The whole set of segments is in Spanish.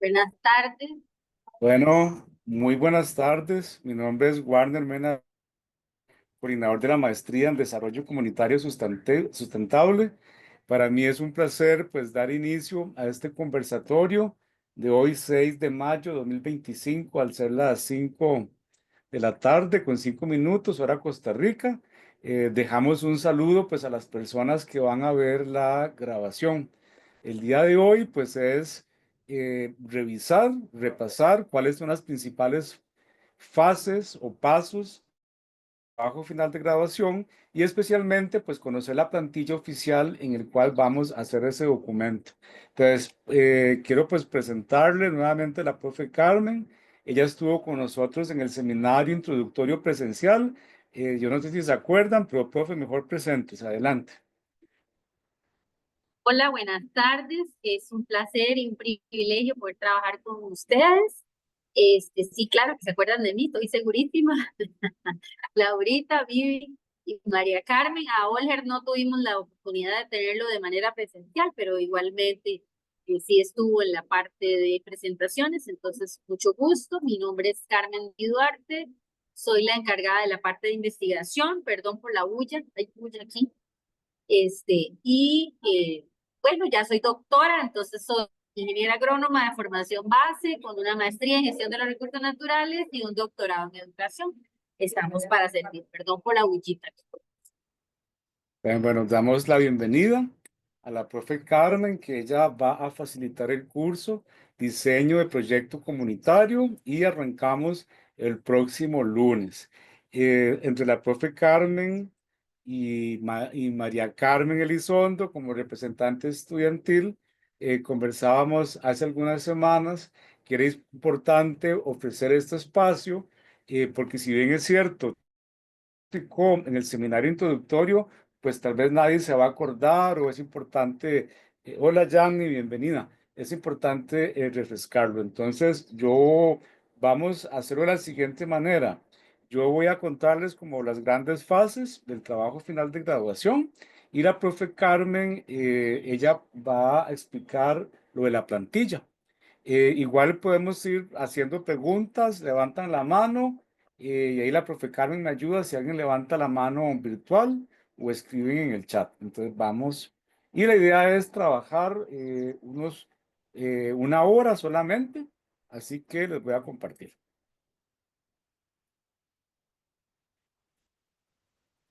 Buenas tardes. Bueno, muy buenas tardes. Mi nombre es Warner Mena, coordinador de la maestría en Desarrollo Comunitario Sustentable. Para mí es un placer pues dar inicio a este conversatorio de hoy 6 de mayo de 2025 al ser las 5 de la tarde con 5 minutos, hora Costa Rica. Dejamos un saludo pues a las personas que van a ver la grabación. El día de hoy pues es revisar, repasar cuáles son las principales fases o pasos trabajo final de graduación y especialmente pues conocer la plantilla oficial en el cual vamos a hacer ese documento. Entonces, quiero pues presentarle nuevamente a la profe Carmen. Ella estuvo con nosotros en el seminario introductorio presencial. Yo no sé si se acuerdan, pero profe, mejor presentes. Adelante. Hola, buenas tardes. Es un placer y un privilegio poder trabajar con ustedes. Sí, claro que se acuerdan de mí, estoy segurísima. Laurita, Vivi y María Carmen. A Olger no tuvimos la oportunidad de tenerlo de manera presencial, pero igualmente sí estuvo en la parte de presentaciones. Entonces, mucho gusto. Mi nombre es Carmen Duarte. Soy la encargada de la parte de investigación. Perdón por la bulla, hay bulla aquí. Bueno, ya soy doctora, entonces soy ingeniera agrónoma de formación base, con una maestría en gestión de los recursos naturales y un doctorado en educación. Estamos para servir. Perdón por la bullita. Bueno, damos la bienvenida a la profe Carmen, que ella va a facilitar el curso Diseño de Proyecto Comunitario y arrancamos el próximo lunes. Entre la profe Carmen y María Carmen Elizondo, como representante estudiantil, conversábamos hace algunas semanas que era importante ofrecer este espacio, porque si bien es cierto, en el seminario introductorio, pues tal vez nadie se va a acordar o es importante, hola Yanni, bienvenida, es importante refrescarlo. Entonces, vamos a hacerlo de la siguiente manera. Yo voy a contarles como las grandes fases del trabajo final de graduación y la profe Carmen, ella va a explicar lo de la plantilla. Igual podemos ir haciendo preguntas, levantan la mano y ahí la profe Carmen me ayuda si alguien levanta la mano virtual o escriben en el chat. Entonces vamos. Y la idea es trabajar una hora solamente, así que les voy a compartir.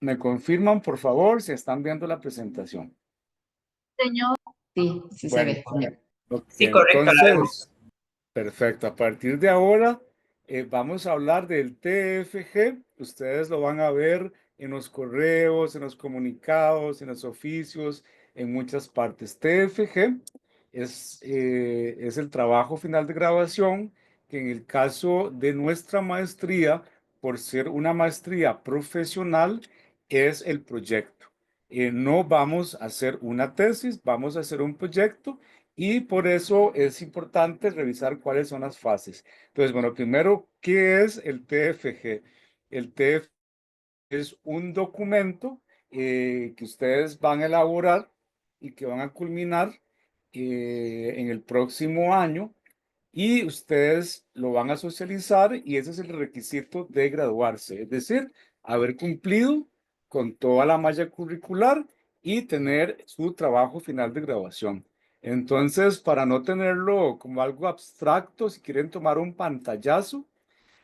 ¿Me confirman, por favor, si están viendo la presentación? Señor, Sí, sí se Bueno, ve. ok, Sí, correcto, la vemos. entonces... Perfecto. A partir de ahora vamos a hablar del TFG. Ustedes lo van a ver en los correos, en los comunicados, en los oficios, en muchas partes. TFG es el trabajo final de graduación, que en el caso de nuestra maestría, por ser una maestría profesional, es el proyecto. No vamos a hacer una tesis, vamos a hacer un proyecto y por eso es importante revisar cuáles son las fases. Entonces, bueno, primero, ¿qué es el TFG? El TFG es un documento que ustedes van a elaborar y que van a culminar en el próximo año y ustedes lo van a socializar y ese es el requisito de graduarse, es decir, haber cumplido con toda la malla curricular y tener su trabajo final de graduación. Entonces, para no tenerlo como algo abstracto, si quieren tomar un pantallazo,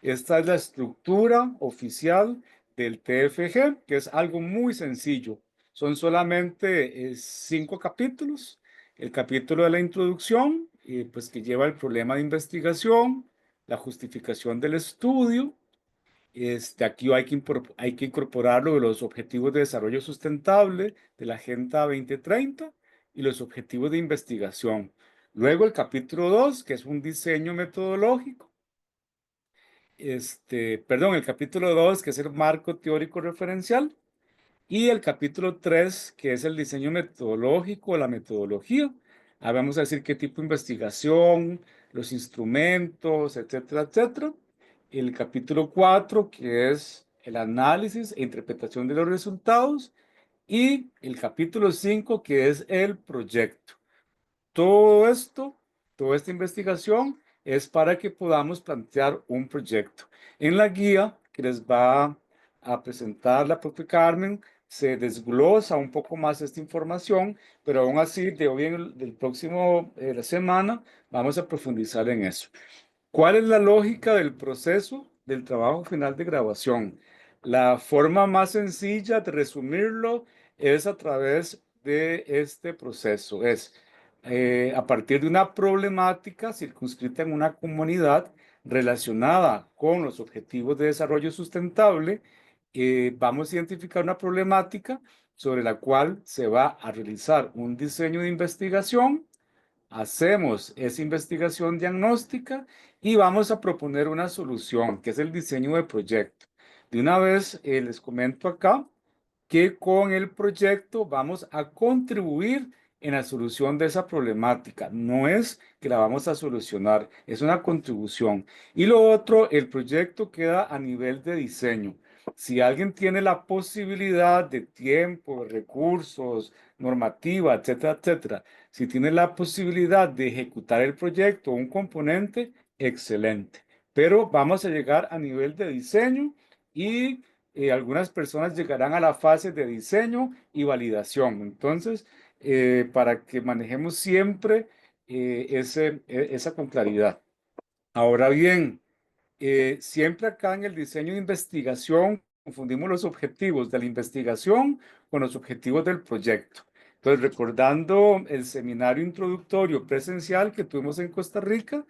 esta es la estructura oficial del TFG, que es algo muy sencillo. Son solamente 5 capítulos. El capítulo de la introducción, pues que lleva el problema de investigación, la justificación del estudio. Aquí hay que incorporar lo de los objetivos de desarrollo sustentable de la Agenda 2030 y los objetivos de investigación. Luego el capítulo 2, que es un diseño metodológico perdón, el capítulo 2 que es el marco teórico referencial, y el capítulo 3 que es el diseño metodológico, la metodología. Ahí vamos a decir qué tipo de investigación, los instrumentos, etcétera, etcétera. El capítulo 4 que es el análisis e interpretación de los resultados, y el capítulo 5 que es el proyecto. Todo esto toda esta investigación es para que podamos plantear un proyecto. En la guía que les va a presentar la profe Carmen, se desglosa un poco más esta información, pero aún así, de hoy del próximo, la semana, vamos a profundizar en eso. ¿Cuál es la lógica del proceso del trabajo final de grabación? La forma más sencilla de resumirlo es a través de este proceso. Es a partir de una problemática circunscrita en una comunidad relacionada con los objetivos de desarrollo sustentable, vamos a identificar una problemática sobre la cual se va a realizar un diseño de investigación. Hacemos esa investigación diagnóstica y vamos a proponer una solución, que es el diseño de proyecto. De una vez les comento acá que con el proyecto vamos a contribuir en la solución de esa problemática. No es que la vamos a solucionar, es una contribución. Y lo otro, el proyecto queda a nivel de diseño. Si alguien tiene la posibilidad de tiempo, recursos, normativa, etcétera, etcétera, si tiene la posibilidad de ejecutar el proyecto o un componente, excelente. Pero vamos a llegar a nivel de diseño y algunas personas llegarán a la fase de diseño y validación. Entonces, para que manejemos siempre esa con claridad. Ahora bien, siempre acá en el diseño de investigación confundimos los objetivos de la investigación con los objetivos del proyecto. Entonces, recordando el seminario introductorio presencial que tuvimos en Costa Rica,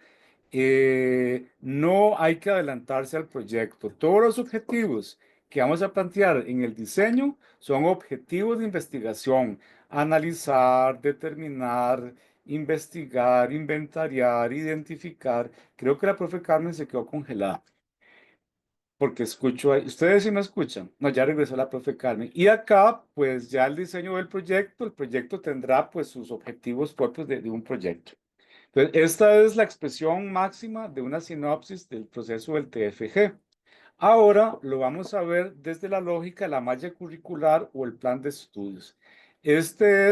no hay que adelantarse al proyecto. Todos los objetivos que vamos a plantear en el diseño son objetivos de investigación. Analizar, determinar, investigar, inventariar, identificar. Creo que la profe Carmen se quedó congelada porque escucho ahí. Ustedes sí me escuchan. No, ya regresó la profe Carmen. Y acá, pues ya el diseño del proyecto, el proyecto tendrá pues sus objetivos propios de un proyecto. Entonces, esta es la expresión máxima de una sinopsis del proceso del TFG. Ahora lo vamos a ver desde la lógica de la malla curricular o el plan de estudios.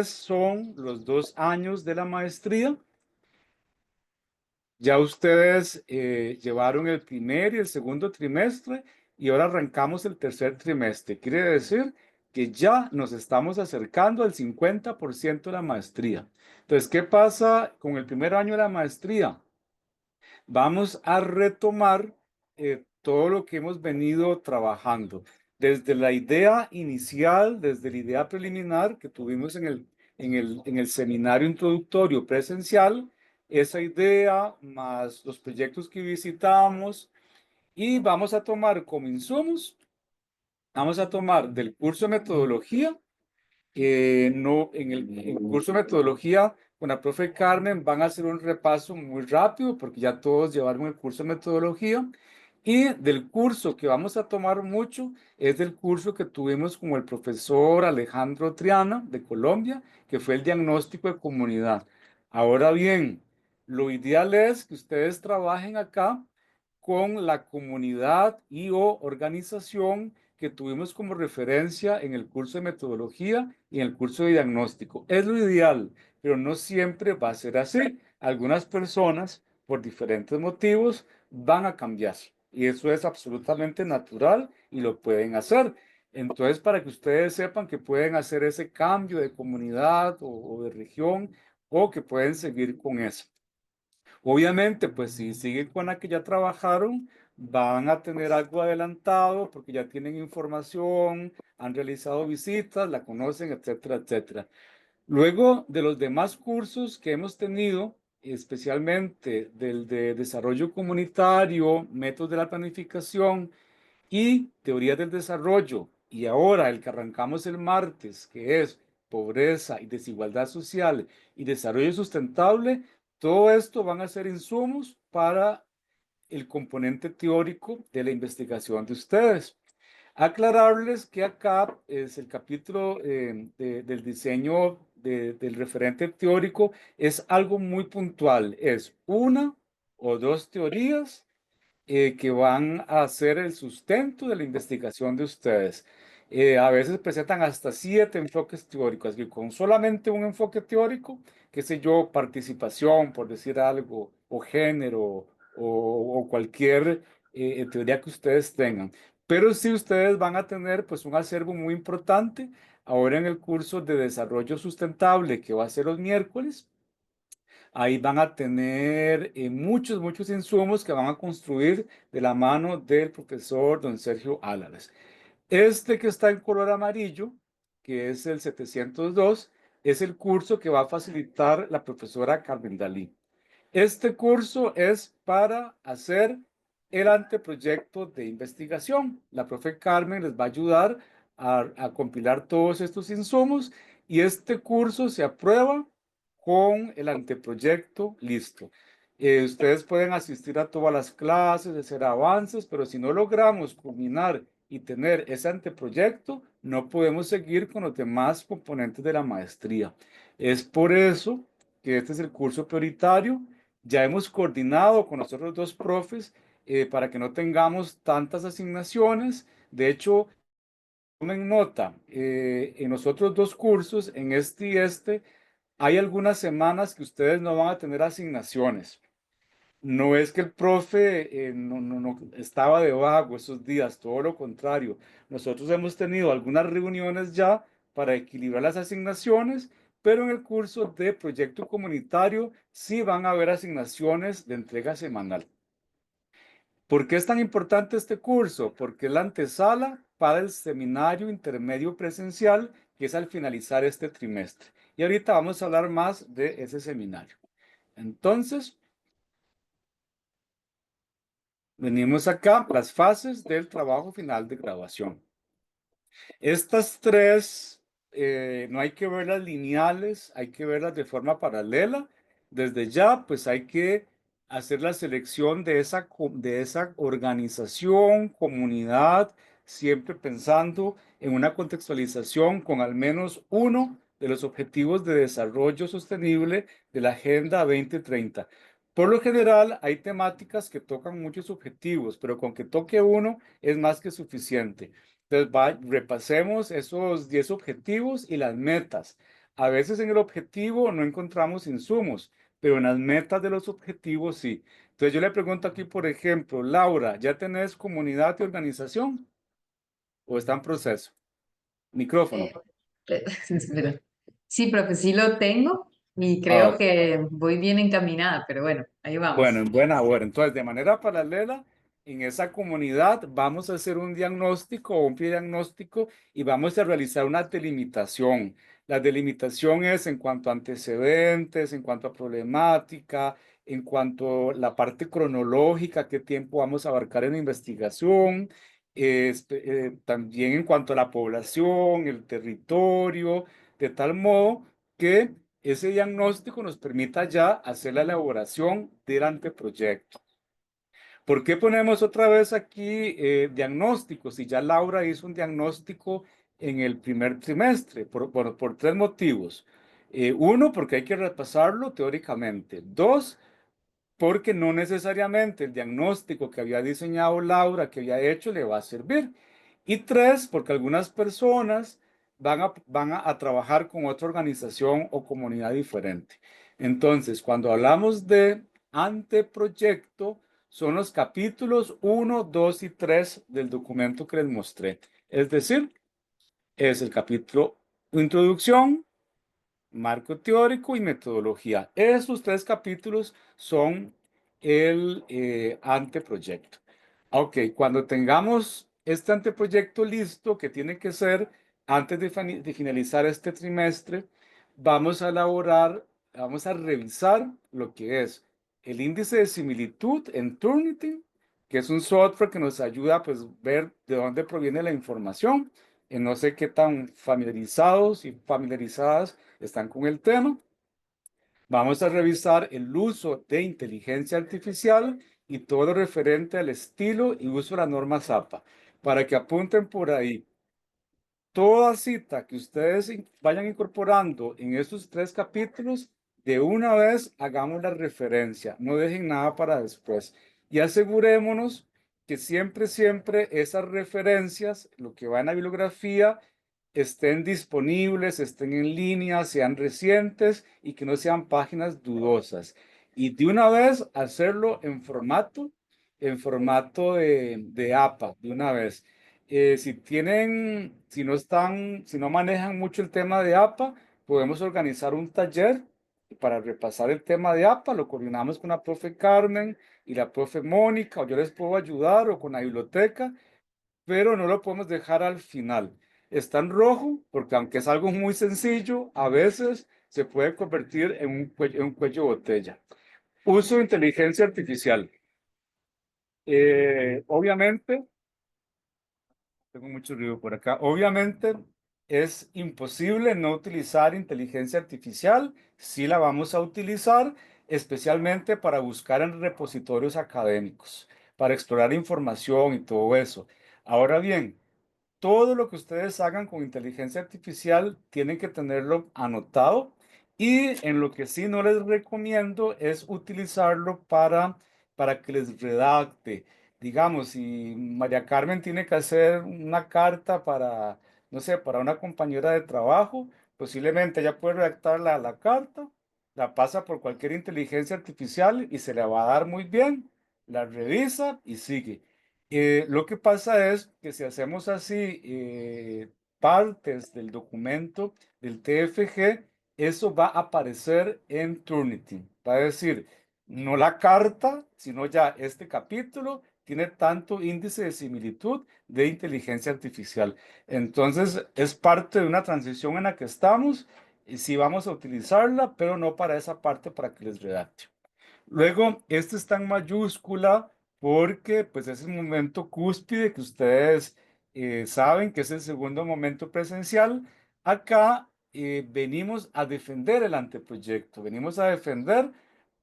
Son los 2 años de la maestría. Ya ustedes llevaron el primer y el segundo trimestre y ahora arrancamos el tercer trimestre. Quiere decir que ya nos estamos acercando al 50% de la maestría. Entonces, ¿qué pasa con el primer año de la maestría? Vamos a retomar todo lo que hemos venido trabajando. Desde la idea inicial, desde la idea preliminar que tuvimos en el seminario introductorio presencial, esa idea más los proyectos que visitamos y vamos a tomar como insumos, vamos a tomar del curso de metodología no, en el curso de metodología con la profe Carmen van a hacer un repaso muy rápido porque ya todos llevaron el curso de metodología. Y del curso que vamos a tomar mucho es del curso que tuvimos con el profesor Alejandro Triana de Colombia, que fue el diagnóstico de comunidad. Ahora bien, lo ideal es que ustedes trabajen acá con la comunidad y o organización que tuvimos como referencia en el curso de metodología y en el curso de diagnóstico. Es lo ideal, pero no siempre va a ser así. Algunas personas, por diferentes motivos, van a cambiar y eso es absolutamente natural y lo pueden hacer. Entonces, para que ustedes sepan que pueden hacer ese cambio de comunidad o de región o que pueden seguir con eso. Obviamente, pues si siguen con la que ya trabajaron, van a tener algo adelantado porque ya tienen información, han realizado visitas, la conocen, etcétera, etcétera. Luego de los demás cursos que hemos tenido, especialmente del de desarrollo comunitario, métodos de la planificación y teoría del desarrollo, y ahora el que arrancamos el martes, que es pobreza y desigualdad social y desarrollo sustentable, todo esto van a ser insumos para el componente teórico de la investigación de ustedes. Aclararles que acá es el capítulo del diseño del referente teórico, es algo muy puntual, es una o dos teorías que van a ser el sustento de la investigación de ustedes. A veces presentan hasta 7 enfoques teóricos, así que con solamente un enfoque teórico, qué sé yo, participación, por decir algo, o género, o cualquier teoría que ustedes tengan. Pero sí ustedes van a tener pues un acervo muy importante ahora en el curso de desarrollo sustentable que va a ser los miércoles. Ahí van a tener muchos insumos que van a construir de la mano del profesor don Sergio Álvarez. Este que está en color amarillo, que es el 702, es el curso que va a facilitar la profesora Carmen Dalí. Este curso es para hacer el anteproyecto de investigación. La profe Carmen les va a ayudar a compilar todos estos insumos y este curso se aprueba con el anteproyecto listo. Ustedes pueden asistir a todas las clases, hacer avances, pero si no logramos culminar y tener ese anteproyecto, no podemos seguir con los demás componentes de la maestría. Es por eso que este es el curso prioritario. Ya hemos coordinado con los otros dos profes para que no tengamos tantas asignaciones. De hecho, tomen nota, en los otros dos cursos, en este y este, hay algunas semanas que ustedes no van a tener asignaciones. No es que el profe no estaba de vago esos días, todo lo contrario. Nosotros hemos tenido algunas reuniones ya para equilibrar las asignaciones, pero en el curso de proyecto comunitario sí van a haber asignaciones de entrega semanal. ¿Por qué es tan importante este curso? Porque es la antesala para el seminario intermedio presencial que es al finalizar este trimestre. Y ahorita vamos a hablar más de ese seminario. Entonces, venimos acá, las fases del trabajo final de graduación. Estas tres no hay que verlas lineales, hay que verlas de forma paralela. Desde ya, pues hay que hacer la selección de esa organización, comunidad, siempre pensando en una contextualización con al menos uno de los objetivos de desarrollo sostenible de la Agenda 2030. Por lo general, hay temáticas que tocan muchos objetivos, pero con que toque uno es más que suficiente. Entonces, repasemos esos 10 objetivos y las metas. A veces en el objetivo no encontramos insumos, pero en las metas de los objetivos sí. Entonces yo le pregunto aquí, por ejemplo, Laura, ¿ya tenés comunidad y organización o está en proceso? Micrófono. Eh, espera. Sí, profe, sí lo tengo y Ah, creo que voy bien encaminada, pero bueno, ahí bueno, vamos. en buena hora. Entonces, de manera paralela, en esa comunidad vamos a hacer un diagnóstico o un diagnóstico y vamos a realizar una delimitación. La delimitación es en cuanto a antecedentes, en cuanto a problemática, en cuanto a la parte cronológica, qué tiempo vamos a abarcar en la investigación, también en cuanto a la población, el territorio, de tal modo que ese diagnóstico nos permita ya hacer la elaboración del anteproyecto. ¿Por qué ponemos otra vez aquí diagnóstico? Si ya Laura hizo un diagnóstico en el primer trimestre, por tres motivos. Uno, porque hay que repasarlo teóricamente. Dos, porque no necesariamente el diagnóstico que había diseñado Laura, que había hecho, le va a servir. Y tres, porque algunas personas van a trabajar con otra organización o comunidad diferente. Entonces, cuando hablamos de anteproyecto, son los capítulos 1, 2 y 3 del documento que les mostré. Es decir, es el capítulo introducción, marco teórico y metodología. Esos tres capítulos son el anteproyecto. Ok, cuando tengamos este anteproyecto listo, que tiene que ser antes de finalizar este trimestre, vamos a elaborar, vamos a revisar lo que es el índice de similitud en Turnitin, que es un software que nos ayuda a pues, ver de dónde proviene la información. No sé qué tan familiarizados y familiarizadas están con el tema. Vamos a revisar el uso de inteligencia artificial y todo lo referente al estilo y uso de la norma ZAPA, para que apunten por ahí. Toda cita que ustedes vayan incorporando en estos tres capítulos, de una vez hagamos la referencia, no dejen nada para después y asegurémonos que siempre esas referencias, lo que va en la bibliografía, estén disponibles, estén en línea, sean recientes y que no sean páginas dudosas. Y de una vez hacerlo en formato de APA, de una vez. Si no manejan mucho el tema de APA, podemos organizar un taller para repasar el tema de APA, lo coordinamos con la profe Carmen y la profe Mónica, o yo les puedo ayudar, o con la biblioteca, pero no lo podemos dejar al final. Está en rojo porque aunque es algo muy sencillo, a veces se puede convertir en un cuello de botella. Uso de inteligencia artificial. Obviamente, tengo mucho ruido por acá. Obviamente es imposible no utilizar inteligencia artificial. Sí la vamos a utilizar, especialmente para buscar en repositorios académicos, para explorar información y todo eso. Ahora bien, todo lo que ustedes hagan con inteligencia artificial tienen que tenerlo anotado, y en lo que sí no les recomiendo es utilizarlo para que les redacte. Digamos, si María Carmen tiene que hacer una carta para, no sé, para una compañera de trabajo, posiblemente ella puede redactar la carta, la pasa por cualquier inteligencia artificial y se le va a dar muy bien, la revisa y sigue. Lo que pasa es que si hacemos así partes del documento del TFG, eso va a aparecer en Turnitin. Va a decir, no la carta, sino ya este capítulo tiene tanto índice de similitud de inteligencia artificial. Entonces, es parte de una transición en la que estamos y sí vamos a utilizarla, pero no para esa parte para que les redacte. Luego, este está en mayúscula porque pues es el momento cúspide que ustedes saben que es el segundo momento presencial. Acá venimos a defender el anteproyecto, venimos a defender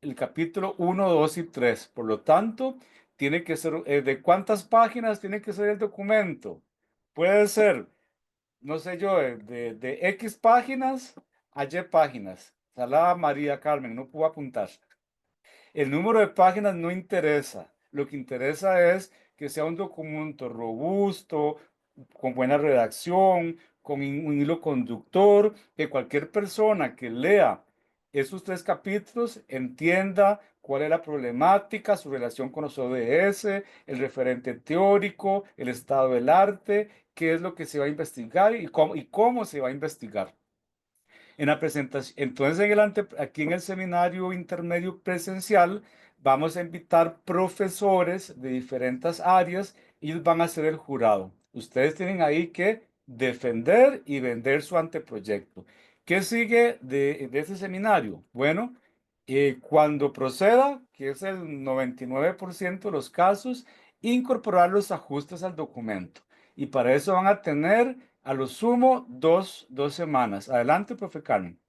el capítulo 1, 2 y 3. Por lo tanto, tiene que ser, ¿de cuántas páginas tiene que ser el documento? Puede ser, no sé yo, de X páginas a Y páginas. Salada María Carmen, no puedo apuntar. El número de páginas no interesa. Lo que interesa es que sea un documento robusto, con buena redacción, con un hilo conductor, que cualquier persona que lea esos 3 capítulos entienda cuál es la problemática, su relación con los ODS, el referente teórico, el estado del arte, qué es lo que se va a investigar y cómo se va a investigar. En la presentación, entonces aquí en el seminario intermedio presencial vamos a invitar profesores de diferentes áreas y ellos van a ser el jurado. Ustedes tienen ahí que defender y vender su anteproyecto. ¿Qué sigue de ese seminario? Bueno, cuando proceda, que es el 99% de los casos, incorporar los ajustes al documento. Y para eso van a tener a lo sumo dos semanas. Adelante, profe Carmen.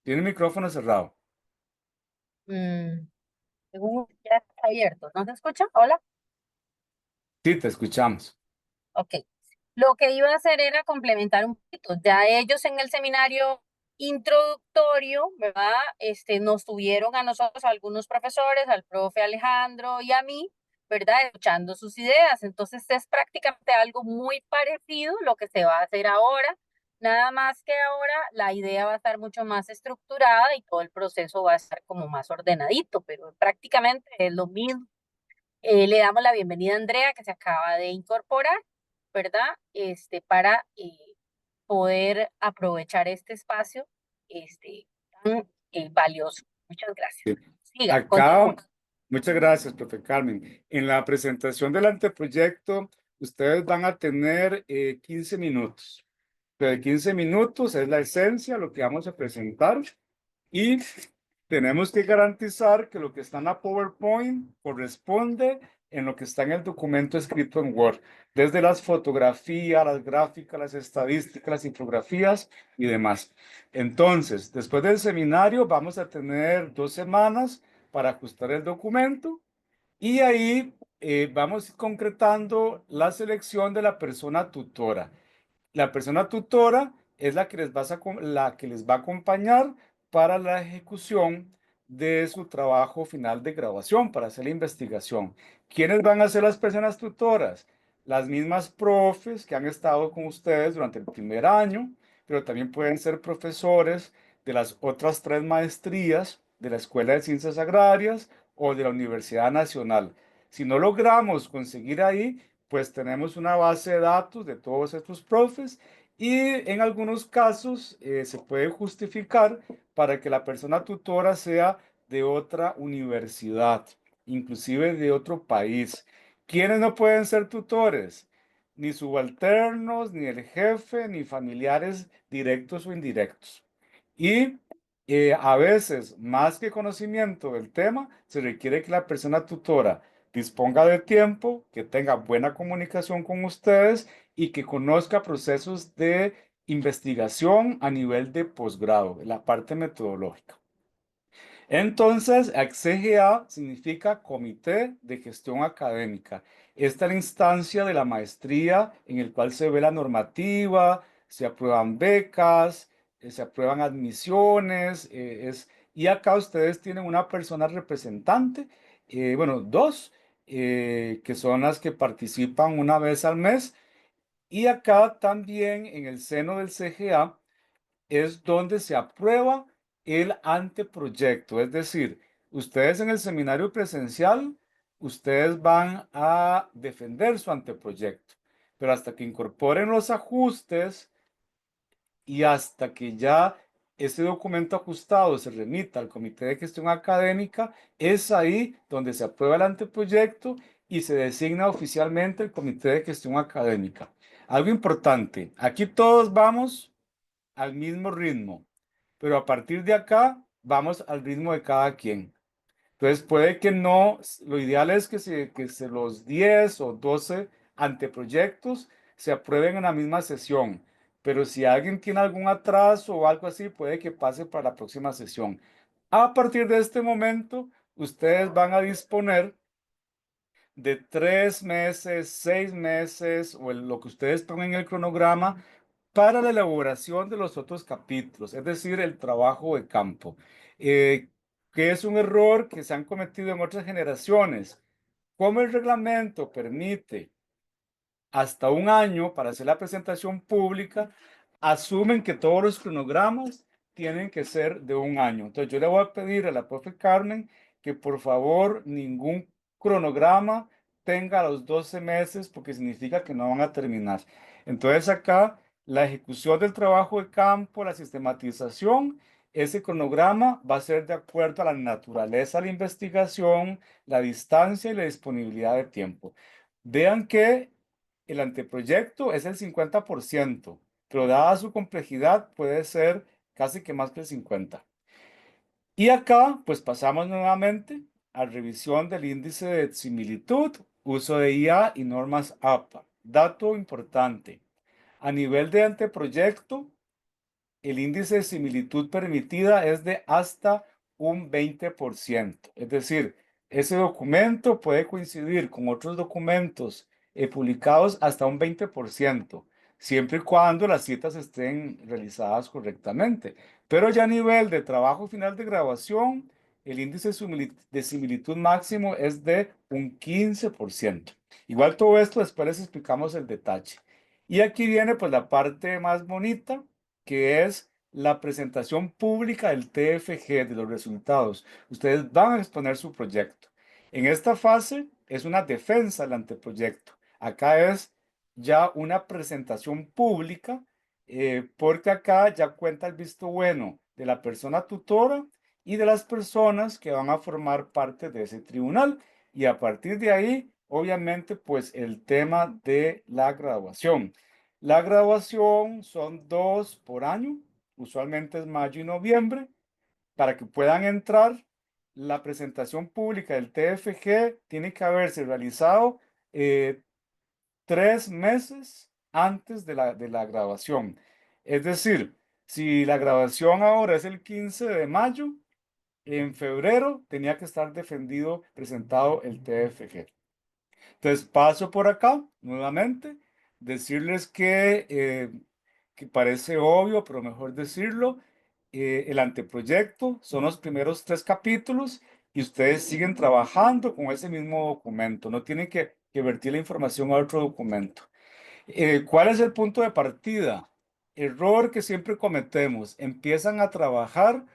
Tiene el micrófono cerrado. Según ya está abierto. ¿No se escucha? Hola. Sí, te escuchamos. Ok. Lo que iba a hacer era complementar un poquito. Ya ellos en el seminario introductorio, ¿verdad? Nos tuvieron a nosotros, algunos profesores, al profe Alejandro y a mí, ¿verdad? Escuchando sus ideas. Entonces es prácticamente algo muy parecido lo que se va a hacer ahora. Nada más que ahora la idea va a estar mucho más estructurada y todo el proceso va a estar como más ordenadito, pero prácticamente es lo mismo. Le damos la bienvenida a Andrea, que se acaba de incorporar, ¿verdad? Para poder aprovechar este espacio tan valioso. Muchas gracias. Sí. Siga, Acá, continúe. muchas gracias, profe Carmen. En la presentación del anteproyecto, ustedes van a tener 15 minutos. De 15 minutos es la esencia, lo que vamos a presentar. Y tenemos que garantizar que lo que está en la PowerPoint corresponde en lo que está en el documento escrito en Word, desde las fotografías, las gráficas, las estadísticas, las infografías y demás. Entonces, después del seminario vamos a tener 2 semanas para ajustar el documento, y ahí vamos concretando la selección de la persona tutora. La persona tutora es la que les va a acompañar para la ejecución de su trabajo final de graduación para hacer la investigación. ¿Quiénes van a ser las personas tutoras? Las mismas profes que han estado con ustedes durante el primer año, pero también pueden ser profesores de las otras 3 maestrías de la Escuela de Ciencias Agrarias o de la Universidad Nacional. Si no logramos conseguir ahí, pues tenemos una base de datos de todos estos profes y en algunos casos se puede justificar para que la persona tutora sea de otra universidad, inclusive de otro país. ¿Quiénes no pueden ser tutores? Ni subalternos, ni el jefe, ni familiares directos o indirectos. Y a veces, más que conocimiento del tema, se requiere que la persona tutora disponga de tiempo, que tenga buena comunicación con ustedes y que conozca procesos de investigación a nivel de posgrado, la parte metodológica. Entonces, CGA significa Comité de Gestión Académica. Esta es la instancia de la maestría en el cual se ve la normativa, se aprueban becas, se aprueban admisiones, y acá ustedes tienen una persona representante, bueno, dos, que son las que participan una vez al mes. Y acá también en el seno del CGA es donde se aprueba el anteproyecto. Es decir, ustedes en el seminario presencial, ustedes van a defender su anteproyecto, pero hasta que incorporen los ajustes y hasta que ya ese documento ajustado se remita al Comité de Gestión Académica, es ahí donde se aprueba el anteproyecto y se designa oficialmente el Comité de Gestión Académica. Algo importante, aquí todos vamos al mismo ritmo, pero a partir de acá vamos al ritmo de cada quien. Entonces puede que no, lo ideal es que los 10 o 12 anteproyectos se aprueben en la misma sesión, pero si alguien tiene algún atraso o algo así, puede que pase para la próxima sesión. A partir de este momento, ustedes van a disponer de 3 meses, 6 meses o lo que ustedes pongan en el cronograma para la elaboración de los otros capítulos, es decir, el trabajo de campo, que es un error que se han cometido en otras generaciones. Como el reglamento permite hasta un año para hacer la presentación pública, asumen que todos los cronogramas tienen que ser de un año. Entonces yo le voy a pedir a la profe Carmen que por favor ningún cronograma tenga los 12 meses porque significa que no van a terminar. Entonces acá la ejecución del trabajo de campo, la sistematización, ese cronograma va a ser de acuerdo a la naturaleza de la investigación, la distancia y la disponibilidad de tiempo. Vean que el anteproyecto es el 50%, pero dada su complejidad puede ser casi que más que el 50%. Y acá, pues pasamos nuevamente a revisión del índice de similitud, uso de IA y normas APA. Dato importante, a nivel de anteproyecto, el índice de similitud permitida es de hasta un 20%. Es decir, ese documento puede coincidir con otros documentos publicados hasta un 20%, siempre y cuando las citas estén realizadas correctamente. Pero ya a nivel de trabajo final de grabación, el índice de similitud máximo es de un 15%. Igual todo esto después les explicamos el detalle. Y aquí viene pues la parte más bonita, que es la presentación pública del TFG de los resultados. Ustedes van a exponer su proyecto. En esta fase es una defensa del anteproyecto. Acá es ya una presentación pública, porque acá ya cuenta el visto bueno de la persona tutora y de las personas que van a formar parte de ese tribunal. Y a partir de ahí, obviamente, pues el tema de la graduación. La graduación son 2 por año, usualmente es mayo y noviembre, para que puedan entrar. La presentación pública del TFG tiene que haberse realizado 3 meses antes de la graduación. Es decir, si la graduación ahora es el 15 de mayo, en febrero tenía que estar defendido, presentado el TFG. Entonces paso por acá nuevamente, decirles que parece obvio, pero mejor decirlo, el anteproyecto, son los primeros 3 capítulos y ustedes siguen trabajando con ese mismo documento, no tienen que vertir la información a otro documento. ¿Cuál es el punto de partida? Error que siempre cometemos, empiezan a trabajar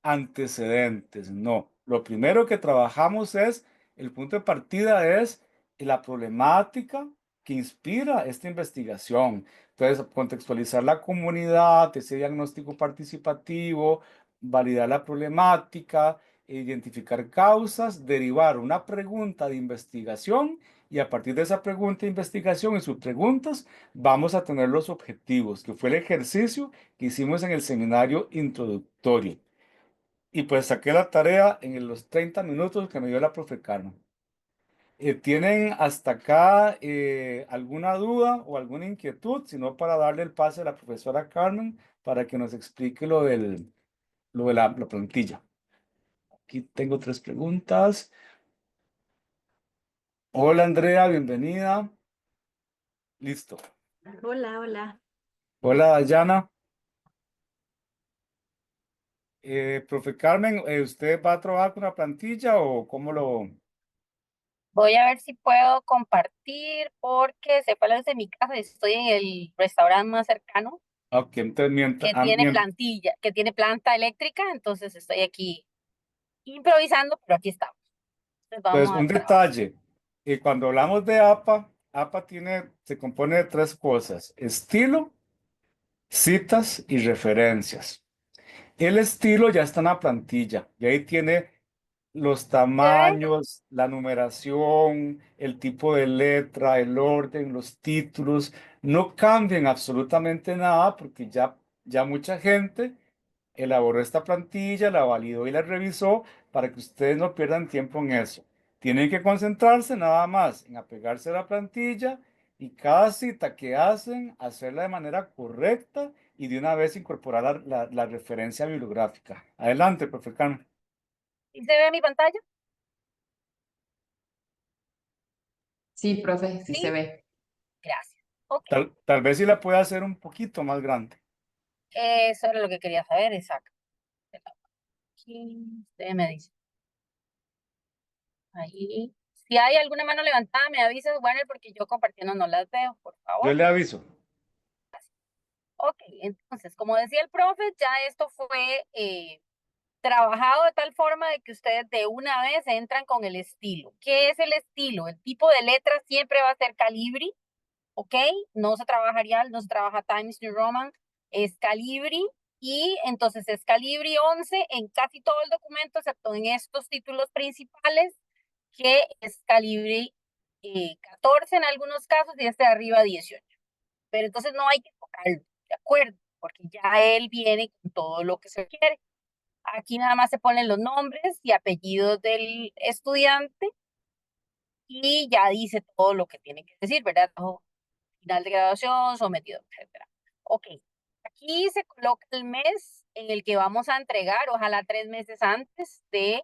antecedentes. No, lo primero que trabajamos es, el punto de partida es la problemática que inspira esta investigación. Entonces, contextualizar la comunidad, ese diagnóstico participativo, validar la problemática, identificar causas, derivar una pregunta de investigación y a partir de esa pregunta de investigación y sus preguntas vamos a tener los objetivos, que fue el ejercicio que hicimos en el seminario introductorio. Y pues saqué la tarea en los 30 minutos que me dio la profe Carmen. ¿Tienen hasta acá alguna duda o alguna inquietud? Si no, para darle el pase a la profesora Carmen para que nos explique lo de la plantilla. Aquí tengo 3 preguntas. Hola Andrea, bienvenida. Listo. Hola, hola. Hola Dayana. Profe Carmen, ¿usted va a trabajar con la plantilla o cómo lo...? Voy a ver si puedo compartir porque se fue la luz de mi casa y estoy en el restaurante más cercano Ok, entonces que tiene plantilla, que tiene planta eléctrica, entonces estoy aquí improvisando, pero aquí estamos. Entonces pues vamos a un trabajar. detalle, cuando hablamos de APA se compone de 3 cosas, estilo, citas y referencias. El estilo ya está en la plantilla y ahí tiene los ¿Se ve? tamaños, la numeración, el tipo de letra, el orden, los títulos. No cambian absolutamente nada porque ya mucha gente elaboró esta plantilla, la validó y la revisó para que ustedes no pierdan tiempo en eso. Tienen que concentrarse nada más en apegarse a la plantilla y cada cita que hacen, hacerla de manera correcta y de una vez incorporar la referencia bibliográfica. Adelante, profe Carmen. ¿Y se ve mi pantalla? Sí, profe, sí se Sí, ve. gracias. Ok, Tal vez sí la pueda hacer un poquito más grande. eso era lo que quería saber, exacto. Aquí, usted me dice. Ahí. Si hay alguna mano levantada, me avisas, Warner, porque yo compartiendo no las veo, por Yo favor. le aviso. Ok, entonces, como decía el profe, ya esto fue trabajado de tal forma de que ustedes de una vez entran con el estilo. ¿Qué es el estilo? El tipo de letra siempre va a ser Calibri, ¿ok? No se trabaja Arial, no se trabaja Times New Roman, es Calibri. Y entonces es Calibri 11 en casi todo el documento, excepto en estos títulos principales, que es Calibri 14 en algunos casos y este de arriba 18. Pero entonces no hay que tocarlo, ¿de acuerdo? Porque ya él viene con todo lo que se quiere. Aquí nada más se ponen los nombres y apellidos del estudiante y ya dice todo lo que tiene que decir, ¿verdad? Todo final de graduación, sometido, etcétera. Ok, aquí se coloca el mes en el que vamos a entregar, ojalá 3 meses antes de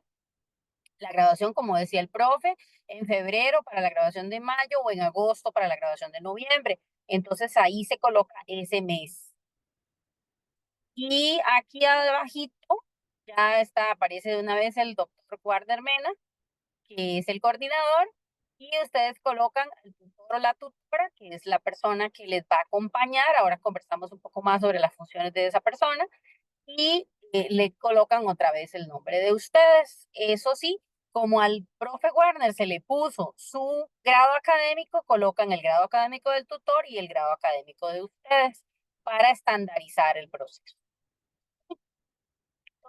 la graduación, como decía el profe, en febrero para la graduación de mayo o en agosto para la graduación de noviembre. Entonces ahí se coloca ese mes. Y aquí abajito ya está, aparece de una vez el doctor Guardermena, que es el coordinador, y ustedes colocan al tutor o la tutora, que es la persona que les va a acompañar. Ahora conversamos un poco más sobre las funciones de esa persona y le colocan otra vez el nombre de ustedes. Eso sí, como al profe Warner se le puso su grado académico, colocan el grado académico del tutor y el grado académico de ustedes para estandarizar el proceso.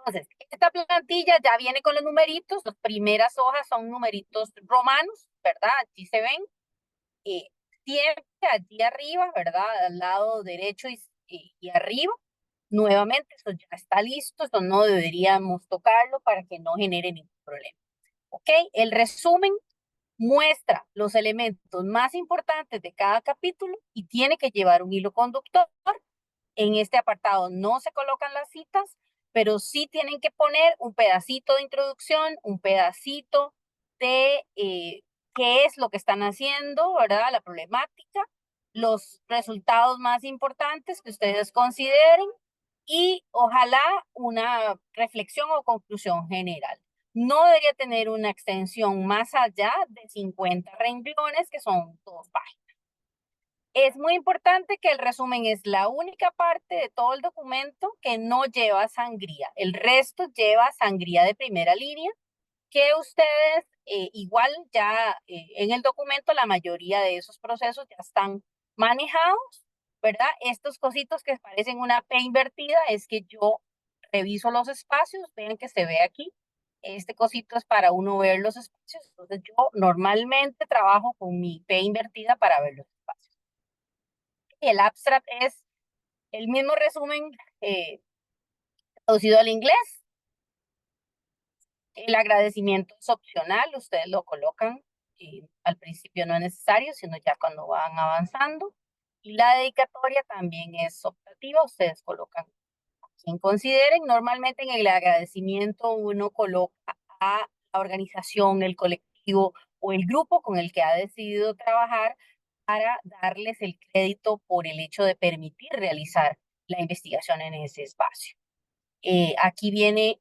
Entonces, esta plantilla ya viene con los numeritos, las primeras hojas son numeritos romanos, ¿verdad? Aquí se ven. Siempre allí arriba, ¿verdad? Al lado derecho y arriba. Nuevamente, eso ya está listo, eso no deberíamos tocarlo para que no genere ningún problema. ¿Ok? El resumen muestra los elementos más importantes de cada capítulo y tiene que llevar un hilo conductor. En este apartado no se colocan las citas, pero sí tienen que poner un pedacito de introducción, un pedacito de qué es lo que están haciendo, ¿verdad? La problemática, los resultados más importantes que ustedes consideren y ojalá una reflexión o conclusión general. No debería tener una extensión más allá de 50 renglones, que son 2 páginas. Es muy importante que el resumen es la única parte de todo el documento que no lleva sangría. El resto lleva sangría de primera línea, que ustedes igual ya en el documento la mayoría de esos procesos ya están manejados, ¿verdad? Estos cositos que parecen una P invertida es que yo reviso los espacios, vean que se ve aquí. Este cosito es para uno ver los espacios, entonces yo normalmente trabajo con mi P invertida para ver los espacios. El abstract es el mismo resumen traducido al inglés. El agradecimiento es opcional, ustedes lo colocan y al principio no es necesario, sino ya cuando van avanzando. Y la dedicatoria también es optativa, ustedes colocan a quien consideren. Normalmente en el agradecimiento uno coloca a la organización, el colectivo o el grupo con el que ha decidido trabajar para darles el crédito por el hecho de permitir realizar la investigación en ese espacio. Aquí viene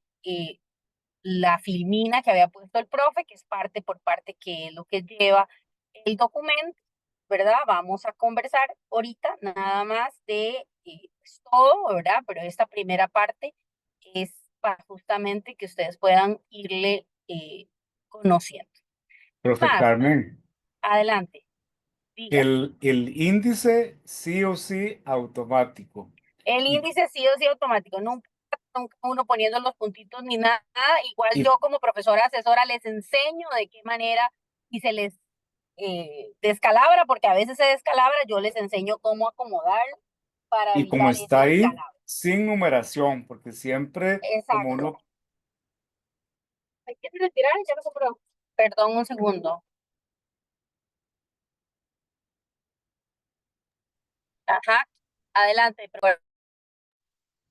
la filmina que había puesto el profe, que es parte por parte, que es lo que lleva el documento, ¿verdad? Vamos a conversar ahorita nada más de pues, todo, ¿verdad? Pero esta primera parte es para justamente que ustedes puedan irle conociendo. Profe Más, Carmen, adelante, diga. el índice sí o sí automático. El Y, índice sí o sí automático, nunca uno poniendo los puntitos ni nada. Igual y, yo como profesora asesora les enseño de qué manera y se les descalabra, porque a veces se descalabra, yo les enseño cómo acomodarlo para y como evitar ese está ahí, descalabro. sin numeración, porque siempre como Exacto. uno, Hay que retirar, ya no sobró. Perdón, un segundo. Ajá, adelante.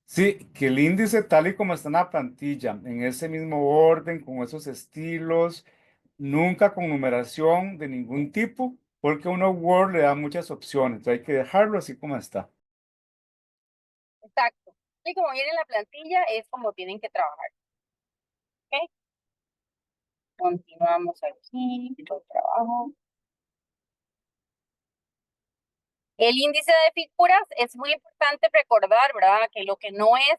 sí, que el índice tal y como está en la plantilla, en ese mismo orden, con esos estilos, nunca con numeración de ningún tipo, porque uno Word le da muchas opciones, hay que dejarlo así como está. Exacto. Y como viene en la plantilla, es como tienen que trabajar. ¿Ok? Continuamos aquí, yo trabajo. El índice de figuras es muy importante recordar, ¿verdad? Que lo que no es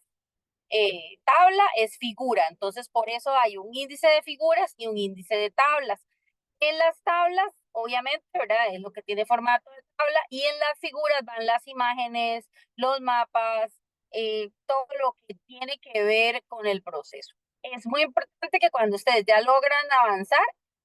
tabla es figura. Entonces, por eso hay un índice de figuras y un índice de tablas. En las tablas, obviamente, ¿verdad? Es lo que tiene formato de tabla y en las figuras van las imágenes, los mapas, todo lo que tiene que ver con el proceso. Es muy importante que cuando ustedes ya logran avanzar,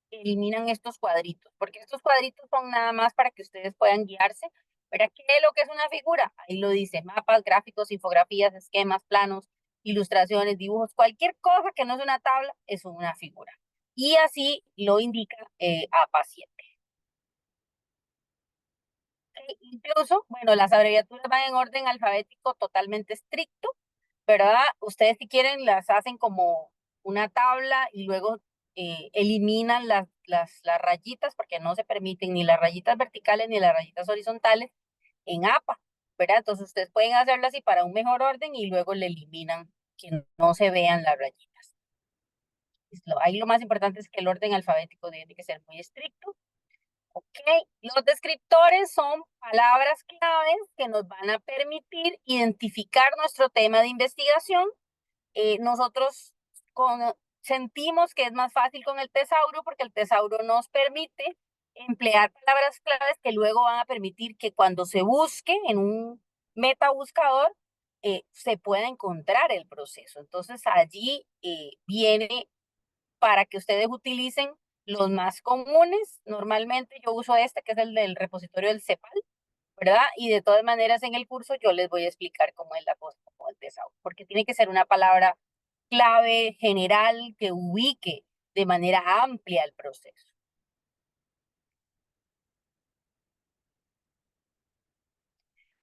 eliminan estos cuadritos, porque estos cuadritos son nada más para que ustedes puedan guiarse. ¿Verdad? ¿Qué es lo que es una figura? Ahí lo dice, mapas, gráficos, infografías, esquemas, planos, ilustraciones, dibujos, cualquier cosa que no es una tabla es una figura. Y así lo indica APA 7. Incluso, bueno, las abreviaturas van en orden alfabético totalmente estricto, ¿verdad? Ustedes si quieren las hacen como una tabla y luego eliminan las rayitas porque no se permiten ni las rayitas verticales ni las rayitas horizontales en APA, ¿verdad? Entonces ustedes pueden hacerlo así para un mejor orden y luego le eliminan que no se vean las rayitas. Ahí lo más importante es que el orden alfabético tiene que ser muy estricto. Ok, los descriptores son palabras claves que nos van a permitir identificar nuestro tema de investigación. Nosotros sentimos que es más fácil con el tesauro porque el tesauro nos permite emplear palabras claves que luego van a permitir que cuando se busque en un metabuscador se pueda encontrar el proceso. Entonces allí viene para que ustedes utilicen los más comunes. Normalmente yo uso este, que es el del repositorio del CEPAL, ¿verdad? Y de todas maneras en el curso yo les voy a explicar cómo es la cosa con el tesauro, porque tiene que ser una palabra clave general que ubique de manera amplia el proceso.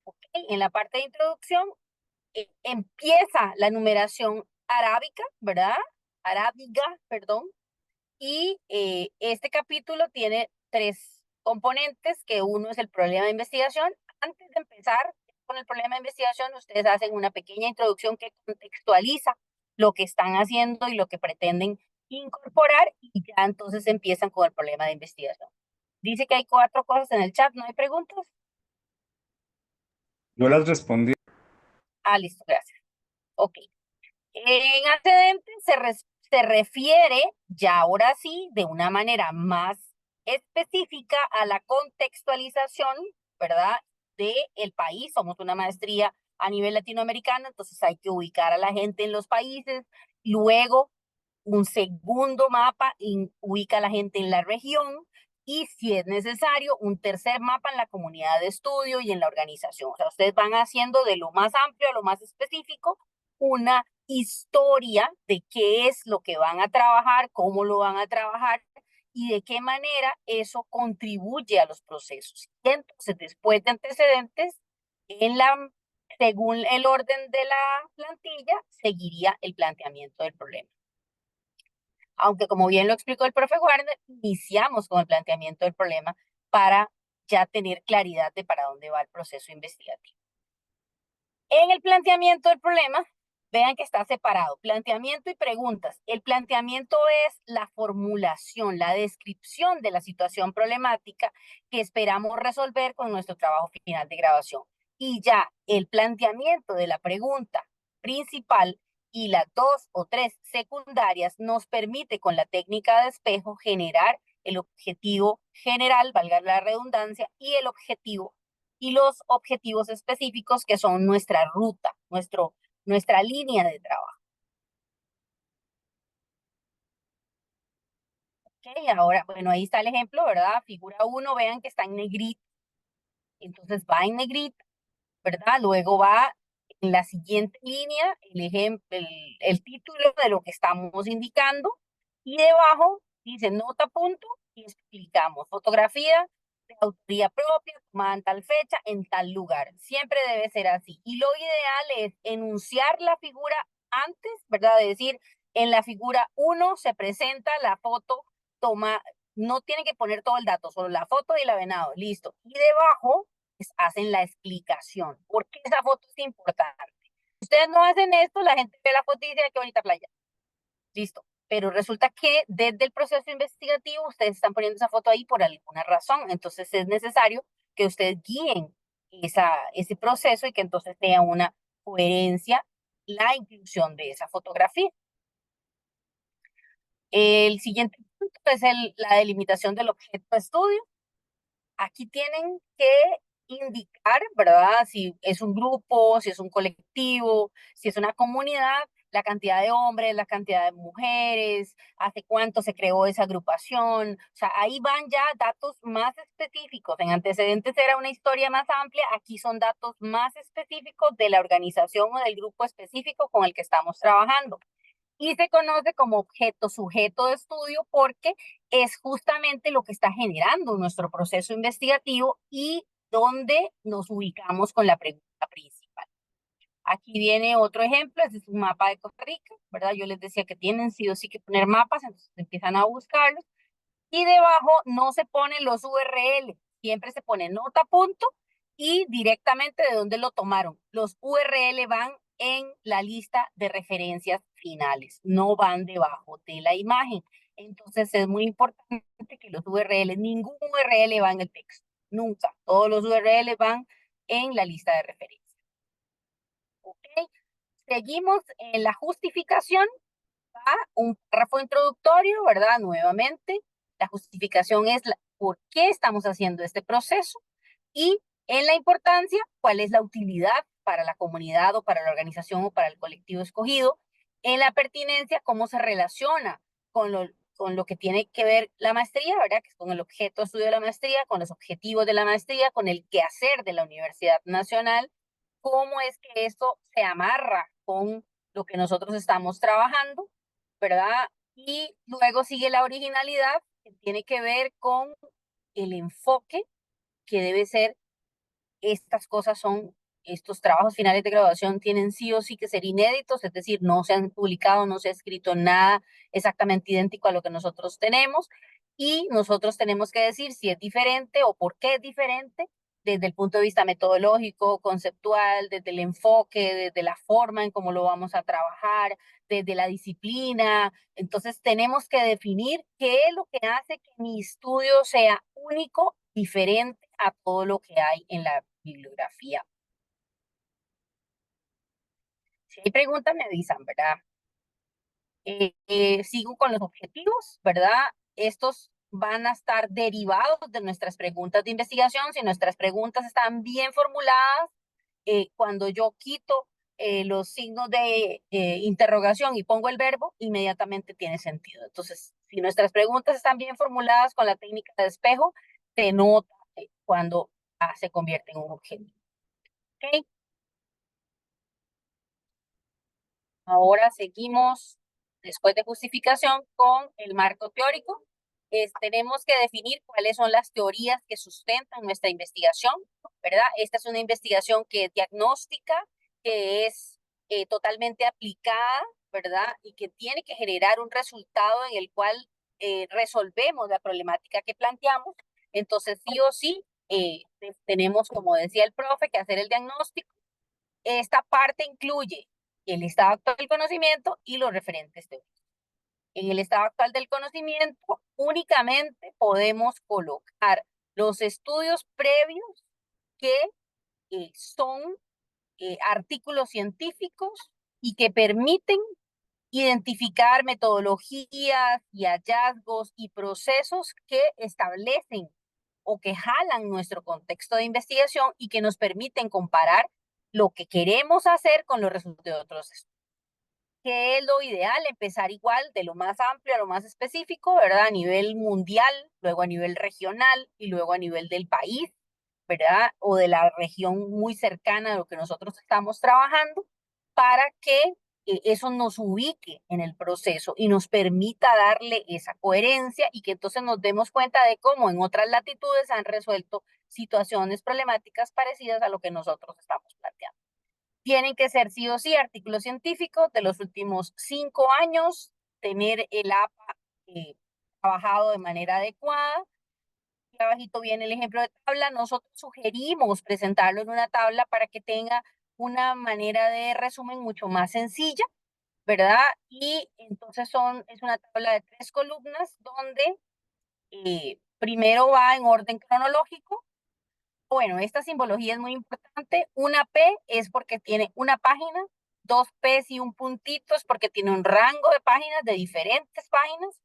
Okay. En la parte de introducción empieza la numeración arábica, ¿verdad? Arábiga, perdón. Y este capítulo tiene 3 componentes, que uno es el problema de investigación. Antes de empezar, con el problema de investigación, ustedes hacen una pequeña introducción que contextualiza lo que están haciendo y lo que pretenden incorporar y ya entonces empiezan con el problema de investigación. Dice que hay 4 cosas en el chat, ¿no hay preguntas? Yo las respondí. Ah, listo, gracias. Ok. En antecedentes se refiere ya ahora sí de una manera más específica a la contextualización, ¿verdad? Del país. Somos una maestría a nivel latinoamericano, entonces hay que ubicar a la gente en los países. Luego, un segundo mapa ubica a la gente en la región y, si es necesario, un tercer mapa en la comunidad de estudio y en la organización. O sea, ustedes van haciendo de lo más amplio a lo más específico una historia de qué es lo que van a trabajar, cómo lo van a trabajar y de qué manera eso contribuye a los procesos. Y entonces, después de antecedentes, según el orden de la plantilla, seguiría el planteamiento del problema. Aunque, como bien lo explicó el profe Warner, iniciamos con el planteamiento del problema para ya tener claridad de para dónde va el proceso investigativo. En el planteamiento del problema, vean que está separado, planteamiento y preguntas. El planteamiento es la formulación, la descripción de la situación problemática que esperamos resolver con nuestro trabajo final de grabación. Y ya el planteamiento de la pregunta principal y las 2 o 3 secundarias nos permite con la técnica de espejo generar el objetivo general, valga la redundancia, y el objetivo y los objetivos específicos que son nuestra ruta, nuestra línea de trabajo. Ok, ahora, bueno, ahí está el ejemplo, ¿verdad? Figura 1, vean que está en negrita. Entonces va en negrita, ¿verdad? Luego va en la siguiente línea el título de lo que estamos indicando y debajo dice nota punto y explicamos fotografía de autoría propia, tomada en tal fecha, en tal lugar. Siempre debe ser así. Y lo ideal es enunciar la figura antes, ¿verdad? De decir, en la figura 1 se presenta la foto, no tiene que poner todo el dato, solo la foto y la venado, listo. Y debajo hacen la explicación. ¿Por qué esa foto es importante? Ustedes no hacen esto, la gente ve la foto y dice, qué bonita playa. Listo. Pero resulta que desde el proceso investigativo ustedes están poniendo esa foto ahí por alguna razón. Entonces es necesario que ustedes guíen ese proceso y que entonces tenga una coherencia la inclusión de esa fotografía. El siguiente punto es la delimitación del objeto de estudio. Aquí tienen que indicar, ¿verdad? Si es un grupo, si es un colectivo, si es una comunidad, la cantidad de hombres, la cantidad de mujeres, hace cuánto se creó esa agrupación. O sea, ahí van ya datos más específicos. En antecedentes era una historia más amplia, aquí son datos más específicos de la organización o del grupo específico con el que estamos trabajando. Y se conoce como objeto sujeto de estudio porque es justamente lo que está generando nuestro proceso investigativo y donde nos ubicamos con la pregunta principal. Aquí viene otro ejemplo, este es un mapa de Costa Rica, ¿verdad? Yo les decía que tienen sí o sí que poner mapas, entonces empiezan a buscarlos. Y debajo no se ponen los URL, siempre se pone nota punto y directamente de dónde lo tomaron. Los URL van en la lista de referencias finales, no van debajo de la imagen. Entonces es muy importante que los URL, ningún URL va en el texto, nunca. Todos los URL van en la lista de referencias. ¿Ok? Seguimos en la justificación. Un párrafo introductorio, ¿verdad? Nuevamente, la justificación es por qué estamos haciendo este proceso y en la importancia, cuál es la utilidad para la comunidad o para la organización o para el colectivo escogido. En la pertinencia, cómo se relaciona con lo que tiene que ver la maestría, ¿verdad? Que es con el objeto de estudio de la maestría, con los objetivos de la maestría, con el quehacer de la Universidad Nacional, cómo es que esto se amarra con lo que nosotros estamos trabajando, ¿verdad? Y luego sigue la originalidad, que tiene que ver con el enfoque que debe ser, estos trabajos finales de graduación tienen sí o sí que ser inéditos, es decir, no se han publicado, no se ha escrito nada exactamente idéntico a lo que nosotros tenemos y nosotros tenemos que decir si es diferente o por qué es diferente desde el punto de vista metodológico, conceptual, desde el enfoque, desde la forma en cómo lo vamos a trabajar, desde la disciplina. Entonces tenemos que definir qué es lo que hace que mi estudio sea único, diferente a todo lo que hay en la bibliografía. Si hay preguntas, me avisan, ¿verdad? Sigo con los objetivos, ¿verdad? Estos van a estar derivados de nuestras preguntas de investigación. Si nuestras preguntas están bien formuladas, cuando yo quito los signos de interrogación y pongo el verbo, inmediatamente tiene sentido. Entonces, si nuestras preguntas están bien formuladas con la técnica de espejo, se nota cuando se convierte en un objetivo. ¿Ok? Ahora seguimos, después de justificación, con el marco teórico. Tenemos que definir cuáles son las teorías que sustentan nuestra investigación, ¿verdad? Esta es una investigación que es diagnóstica, que es totalmente aplicada, ¿verdad? Y que tiene que generar un resultado en el cual resolvemos la problemática que planteamos. Entonces, sí o sí, tenemos, como decía el profe, que hacer el diagnóstico. Esta parte incluye el estado actual del conocimiento y los referentes teóricos. En el estado actual del conocimiento únicamente podemos colocar los estudios previos que son artículos científicos y que permiten identificar metodologías y hallazgos y procesos que establecen o que jalan nuestro contexto de investigación y que nos permiten comparar lo que queremos hacer con los resultados de otros estudios. ¿Qué es lo ideal? Empezar igual, de lo más amplio a lo más específico, ¿verdad? A nivel mundial, luego a nivel regional y luego a nivel del país, ¿verdad? O de la región muy cercana a lo que nosotros estamos trabajando, para que eso nos ubique en el proceso y nos permita darle esa coherencia y que entonces nos demos cuenta de cómo en otras latitudes han resuelto situaciones problemáticas parecidas a lo que nosotros estamos planteando. Tienen que ser sí o sí artículos científicos de los últimos 5 años, tener el APA trabajado de manera adecuada. Aquí abajito viene el ejemplo de tabla. Nosotros sugerimos presentarlo en una tabla para que tenga una manera de resumen mucho más sencilla, ¿verdad? Y entonces es una tabla de 3 columnas donde primero va en orden cronológico. Bueno, esta simbología es muy importante. Una P es porque tiene una página, 2 P's y un puntito es porque tiene un rango de páginas, de diferentes páginas.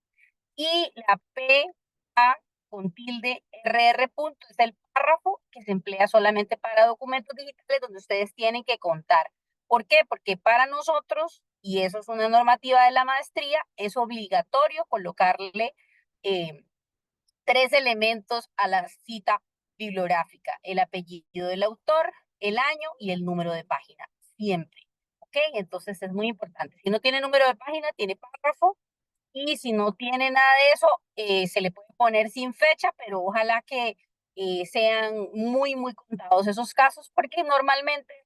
Y la P, A con tilde, RR punto es el párrafo que se emplea solamente para documentos digitales donde ustedes tienen que contar. ¿Por qué? Porque para nosotros, y eso es una normativa de la maestría, es obligatorio colocarle 3 elementos a la cita bibliográfica: el apellido del autor, el año y el número de página, siempre. ¿Ok? Entonces es muy importante. Si no tiene número de página, tiene párrafo, y si no tiene nada de eso, se le puede poner sin fecha, pero ojalá que sean muy, muy contados esos casos, porque normalmente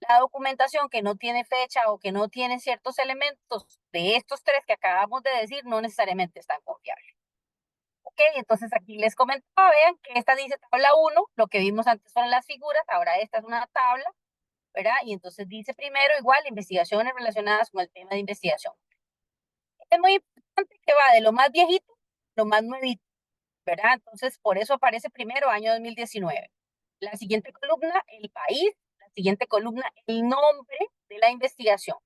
la documentación que no tiene fecha o que no tiene ciertos elementos de estos 3 que acabamos de decir, no necesariamente es tan confiable. Ok, entonces aquí les comentaba, vean que esta dice tabla 1, lo que vimos antes son las figuras, ahora esta es una tabla, ¿verdad? Y entonces dice primero igual investigaciones relacionadas con el tema de investigación. Es muy importante que va de lo más viejito, lo más nuevito, ¿verdad? Entonces por eso aparece primero año 2019. La siguiente columna, el país, la siguiente columna, el nombre de la investigación.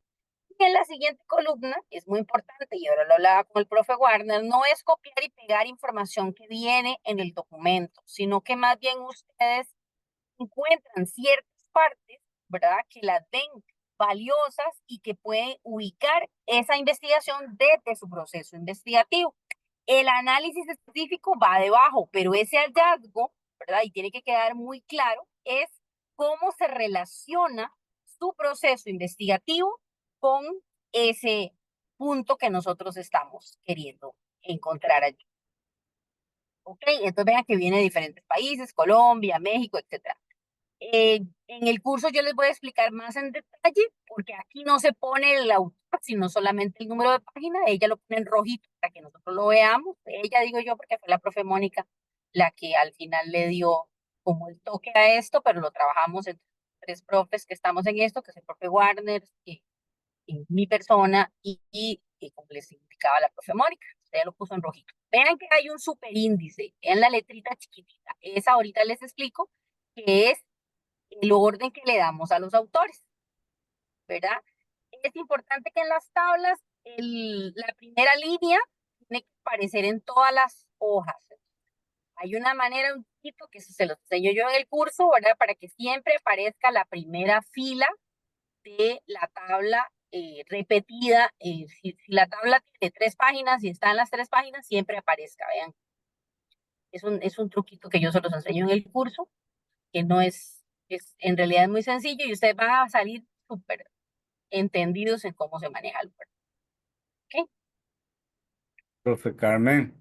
Y en la siguiente columna, es muy importante, y ahora lo hablaba con el profe Warner, no es copiar y pegar información que viene en el documento, sino que más bien ustedes encuentran ciertas partes, ¿verdad?, que las ven valiosas y que pueden ubicar esa investigación desde su proceso investigativo. El análisis específico va debajo, pero ese hallazgo, ¿verdad?, y tiene que quedar muy claro, es cómo se relaciona su proceso investigativo con ese punto que nosotros estamos queriendo encontrar allí. ¿Ok? Entonces vean que viene de diferentes países, Colombia, México, etc. En el curso yo les voy a explicar más en detalle, porque aquí no se pone el autor, sino solamente el número de página. Ella lo pone en rojito para que nosotros lo veamos. Ella, digo yo, porque fue la profe Mónica la que al final le dio como el toque a esto, pero lo trabajamos entre 3 profes que estamos en esto, que es el profe Warner, y mi persona, y como les indicaba la profe Mónica, usted ya lo puso en rojito. Vean que hay un superíndice, vean la letrita chiquitita, esa ahorita les explico, que es el orden que le damos a los autores, ¿verdad? Es importante que en las tablas la primera línea tiene que aparecer en todas las hojas. Hay una manera, un tipo que se los enseño yo en el curso, ¿verdad? Para que siempre aparezca la primera fila de la tabla repetida. Si la tabla tiene 3 páginas y está en las 3 páginas, siempre aparezca, vean. Es un truquito que yo se los enseño en el curso, que no en realidad es muy sencillo y ustedes van a salir súper entendidos en cómo se maneja el Word. ¿Ok? Profe Carmen.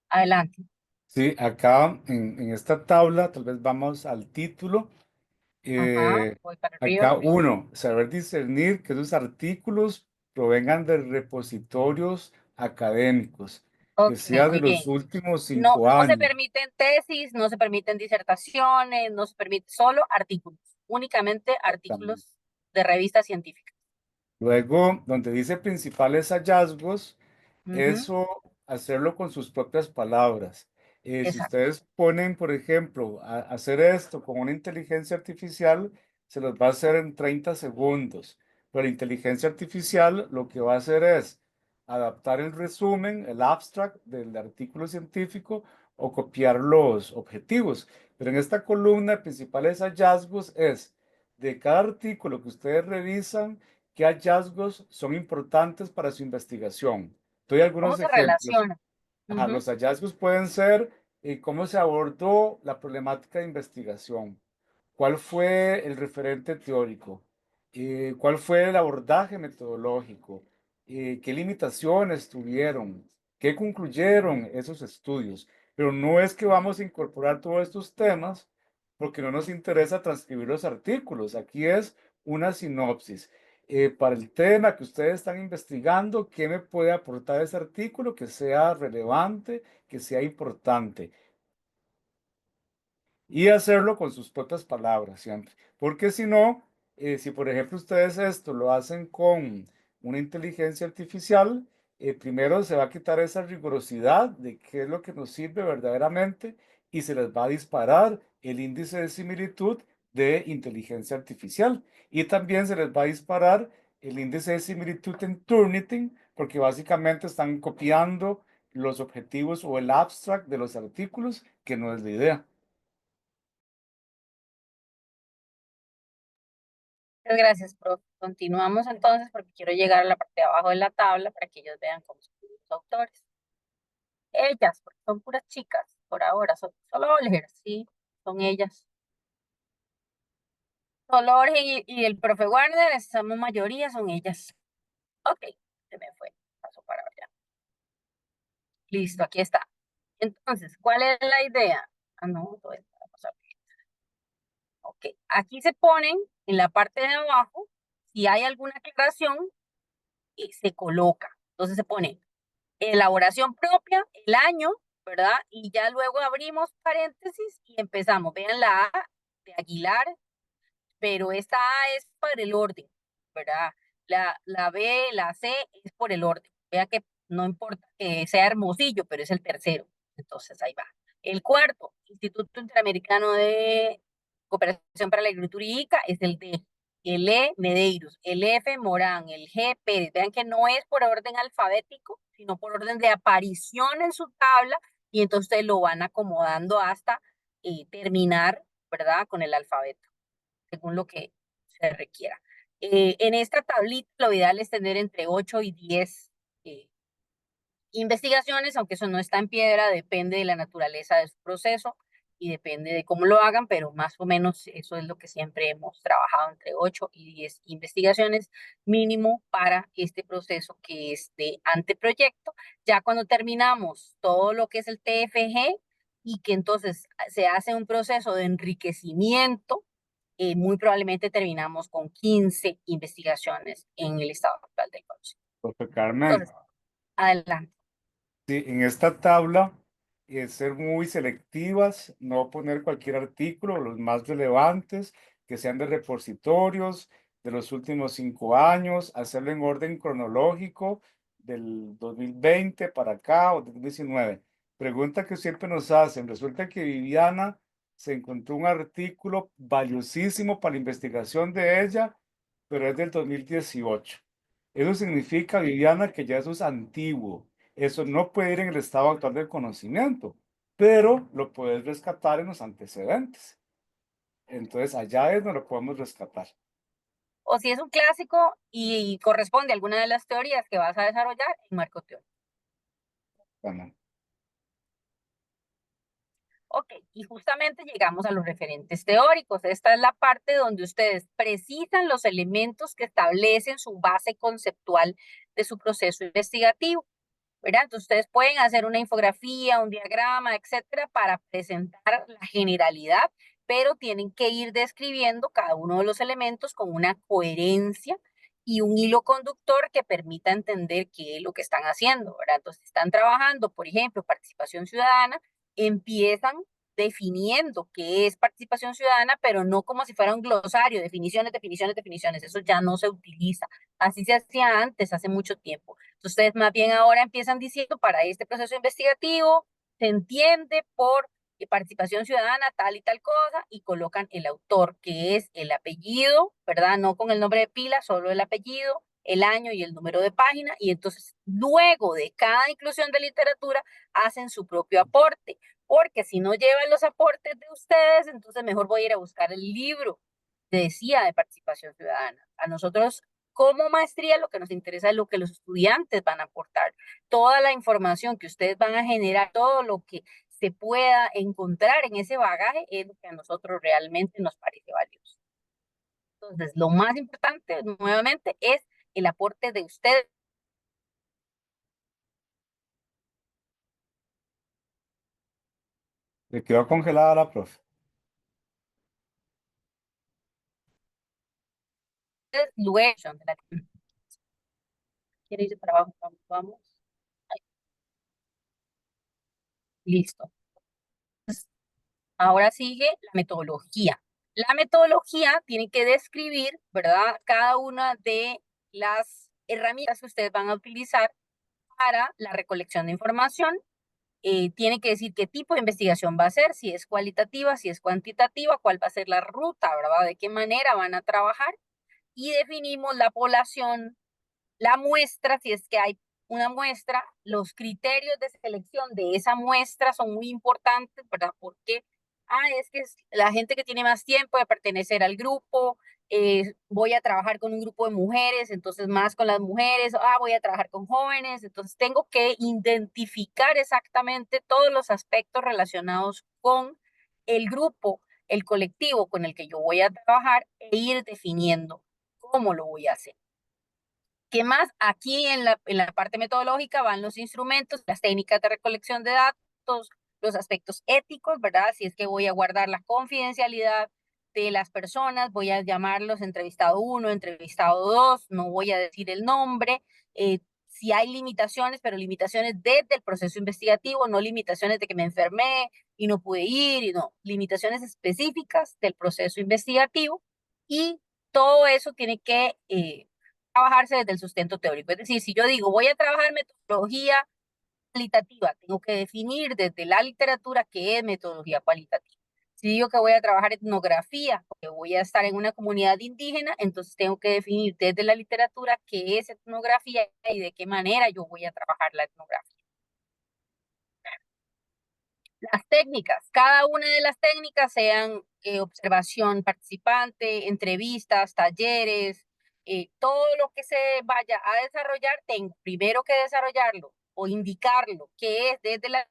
Adelante. Sí, acá en esta tabla, tal vez vamos al título. Ajá, Eh, voy para acá arriba. uno, saber discernir que esos artículos provengan de repositorios académicos, que Ok, sea de muy los bien. últimos No, 5 años. se permiten tesis, no se permiten disertaciones, no se permite, solo artículos, únicamente Exactamente. artículos de revistas científicas. Luego, donde dice principales hallazgos, Ujú, eso hacerlo con sus propias palabras. Si exacto. ustedes ponen, por ejemplo, hacer esto con una inteligencia artificial, se los va a hacer en 30 segundos. Pero la inteligencia artificial lo que va a hacer es adaptar el resumen, el abstract del artículo científico o copiar los objetivos. Pero en esta columna de principales hallazgos es de cada artículo que ustedes revisan, qué hallazgos son importantes para su investigación. Doy ¿Cómo algunos se ejemplos. relaciona? Ajá, Ujú. los hallazgos pueden ser cómo se abordó la problemática de investigación, cuál fue el referente teórico, cuál fue el abordaje metodológico, qué limitaciones tuvieron, qué concluyeron esos estudios. Pero no es que vamos a incorporar todos estos temas porque no nos interesa transcribir los artículos. Aquí es una sinopsis. Para el tema que ustedes están investigando, ¿qué me puede aportar ese artículo que sea relevante, que sea importante? Y hacerlo con sus propias palabras siempre. Porque si no, si por ejemplo ustedes esto lo hacen con una inteligencia artificial, primero se va a quitar esa rigurosidad de qué es lo que nos sirve verdaderamente y se les va a disparar el índice de similitud de inteligencia artificial. Y también se les va a disparar el índice de similitud en Turnitin, porque básicamente están copiando los objetivos o el abstract de los artículos, que no es la idea. Muchas gracias, profe. Continuamos entonces porque quiero llegar a la parte de abajo de la tabla para que ellos vean cómo son los autores. Ellas, porque son puras chicas por ahora, son solo Olger, sí, son ellas. Solo Olger y el profe Warner, somos mayoría, son ellas. Ok, se me fue. Paso para allá. Listo, aquí está. Entonces, ¿cuál es la idea? Ah, no, todavía no, vamos a ver. Ok, aquí se ponen en la parte de abajo, si hay alguna aclaración, se coloca. Entonces se pone elaboración propia, el año, ¿verdad? Y ya luego abrimos paréntesis y empezamos. Vean la A de Aguilar, pero esta A es por el orden, ¿verdad? La B, la C es por el orden. Vea que no importa que sea Hermosillo, pero es el tercero. Entonces ahí va. El cuarto, Instituto Interamericano de Cooperación para la Agricultura y ICA, es el D. El E, Medeiros. El F, Morán. El G, Pérez. Vean que no es por orden alfabético, sino por orden de aparición en su tabla, y entonces lo van acomodando hasta terminar, ¿verdad? Con el alfabeto según lo que se requiera. En esta tablita lo ideal es tener entre 8 y 10 investigaciones, aunque eso no está en piedra, depende de la naturaleza de su proceso y depende de cómo lo hagan, pero más o menos eso es lo que siempre hemos trabajado, entre 8 y 10 investigaciones mínimo para este proceso que es de anteproyecto. Ya cuando terminamos todo lo que es el TFG y que entonces se hace un proceso de enriquecimiento, muy probablemente terminamos con 15 investigaciones en el estado actual del conocimiento. Profe Carmen, Entonces, adelante. sí, en esta tabla ser muy selectivas, no poner cualquier artículo, los más relevantes, que sean de repositorios de los últimos 5 años, hacerlo en orden cronológico del 2020 para acá o 2019. Pregunta que siempre nos hacen. Resulta que Viviana se encontró un artículo valiosísimo para la investigación de ella, pero es del 2018. Eso significa, Viviana, que ya eso es antiguo. Eso no puede ir en el estado actual del conocimiento, pero lo puedes rescatar en los antecedentes. Entonces, allá es donde lo podemos rescatar. O si es un clásico y corresponde a alguna de las teorías que vas a desarrollar en marco teórico. Bueno, Ok, y justamente llegamos a los referentes teóricos. Esta es la parte donde ustedes precisan los elementos que establecen su base conceptual de su proceso investigativo, ¿verdad? Entonces ustedes pueden hacer una infografía, un diagrama, etcétera, para presentar la generalidad, pero tienen que ir describiendo cada uno de los elementos con una coherencia y un hilo conductor que permita entender qué es lo que están haciendo, ¿verdad? Entonces, están trabajando, por ejemplo, participación ciudadana, empiezan definiendo qué es participación ciudadana, pero no como si fuera un glosario, definiciones, definiciones, definiciones. Eso ya no se utiliza. Así se hacía antes, hace mucho tiempo. Entonces, ustedes más bien ahora empiezan diciendo, para este proceso investigativo, se entiende por participación ciudadana tal y tal cosa, y colocan el autor, que es el apellido, ¿verdad? No con el nombre de pila, solo el apellido, el año y el número de página, y entonces luego de cada inclusión de literatura hacen su propio aporte, porque si no llevan los aportes de ustedes, entonces mejor voy a ir a buscar el libro, decía, de participación ciudadana. A nosotros como maestría lo que nos interesa es lo que los estudiantes van a aportar, toda la información que ustedes van a generar, todo lo que se pueda encontrar en ese bagaje es lo que a nosotros realmente nos parece valioso. Entonces, lo más importante, nuevamente, es el aporte de ustedes. le quedó congelada la profe. Luego, ¿quiere irse para abajo? Vamos, vamos. Ahí, listo. Ahora sigue la metodología. La metodología tiene que describir, ¿verdad?, cada una de las herramientas que ustedes van a utilizar para la recolección de información. Tiene que decir qué tipo de investigación va a ser, si es cualitativa, si es cuantitativa, cuál va a ser la ruta, ¿verdad?, de qué manera van a trabajar. Y definimos la población, la muestra, si es que hay una muestra, los criterios de selección de esa muestra son muy importantes, ¿verdad? Porque, es que es la gente que tiene más tiempo de pertenecer al grupo, voy a trabajar con un grupo de mujeres, entonces más con las mujeres, voy a trabajar con jóvenes, entonces tengo que identificar exactamente todos los aspectos relacionados con el grupo, el colectivo con el que yo voy a trabajar e ir definiendo cómo lo voy a hacer. ¿Qué más? Aquí en la parte metodológica van los instrumentos, las técnicas de recolección de datos, los aspectos éticos, ¿verdad? Si es que voy a guardar la confidencialidad de las personas, voy a llamarlos entrevistado 1, entrevistado 2, no voy a decir el nombre. Si hay limitaciones, pero limitaciones desde el proceso investigativo, no limitaciones de que me enfermé y no pude ir, y no, limitaciones específicas del proceso investigativo, y todo eso tiene que trabajarse desde el sustento teórico. Es decir, si yo digo voy a trabajar metodología cualitativa, tengo que definir desde la literatura qué es metodología cualitativa. Si digo que voy a trabajar etnografía, que voy a estar en una comunidad indígena, entonces tengo que definir desde la literatura qué es etnografía y de qué manera yo voy a trabajar la etnografía. Las técnicas, cada una de las técnicas, sean observación participante, entrevistas, talleres, todo lo que se vaya a desarrollar, tengo primero que desarrollarlo o indicarlo, que es desde la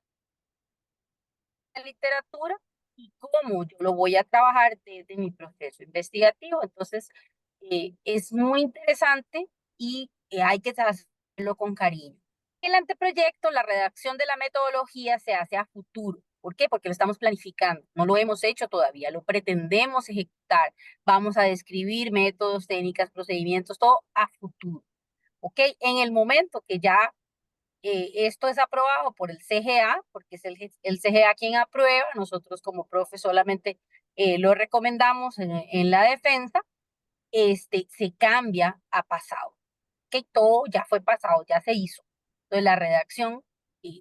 literatura y cómo yo lo voy a trabajar desde mi proceso investigativo. Entonces, es muy interesante y hay que hacerlo con cariño. El anteproyecto, la redacción de la metodología, se hace a futuro. ¿Por qué? Porque lo estamos planificando. No lo hemos hecho todavía, lo pretendemos ejecutar. Vamos a describir métodos, técnicas, procedimientos, todo a futuro. ¿Ok? En el momento que ya esto es aprobado por el CGA, porque es el CGA quien aprueba, nosotros como profe solamente lo recomendamos en la defensa, se cambia a pasado, que todo ya fue pasado, ya se hizo. Entonces la redacción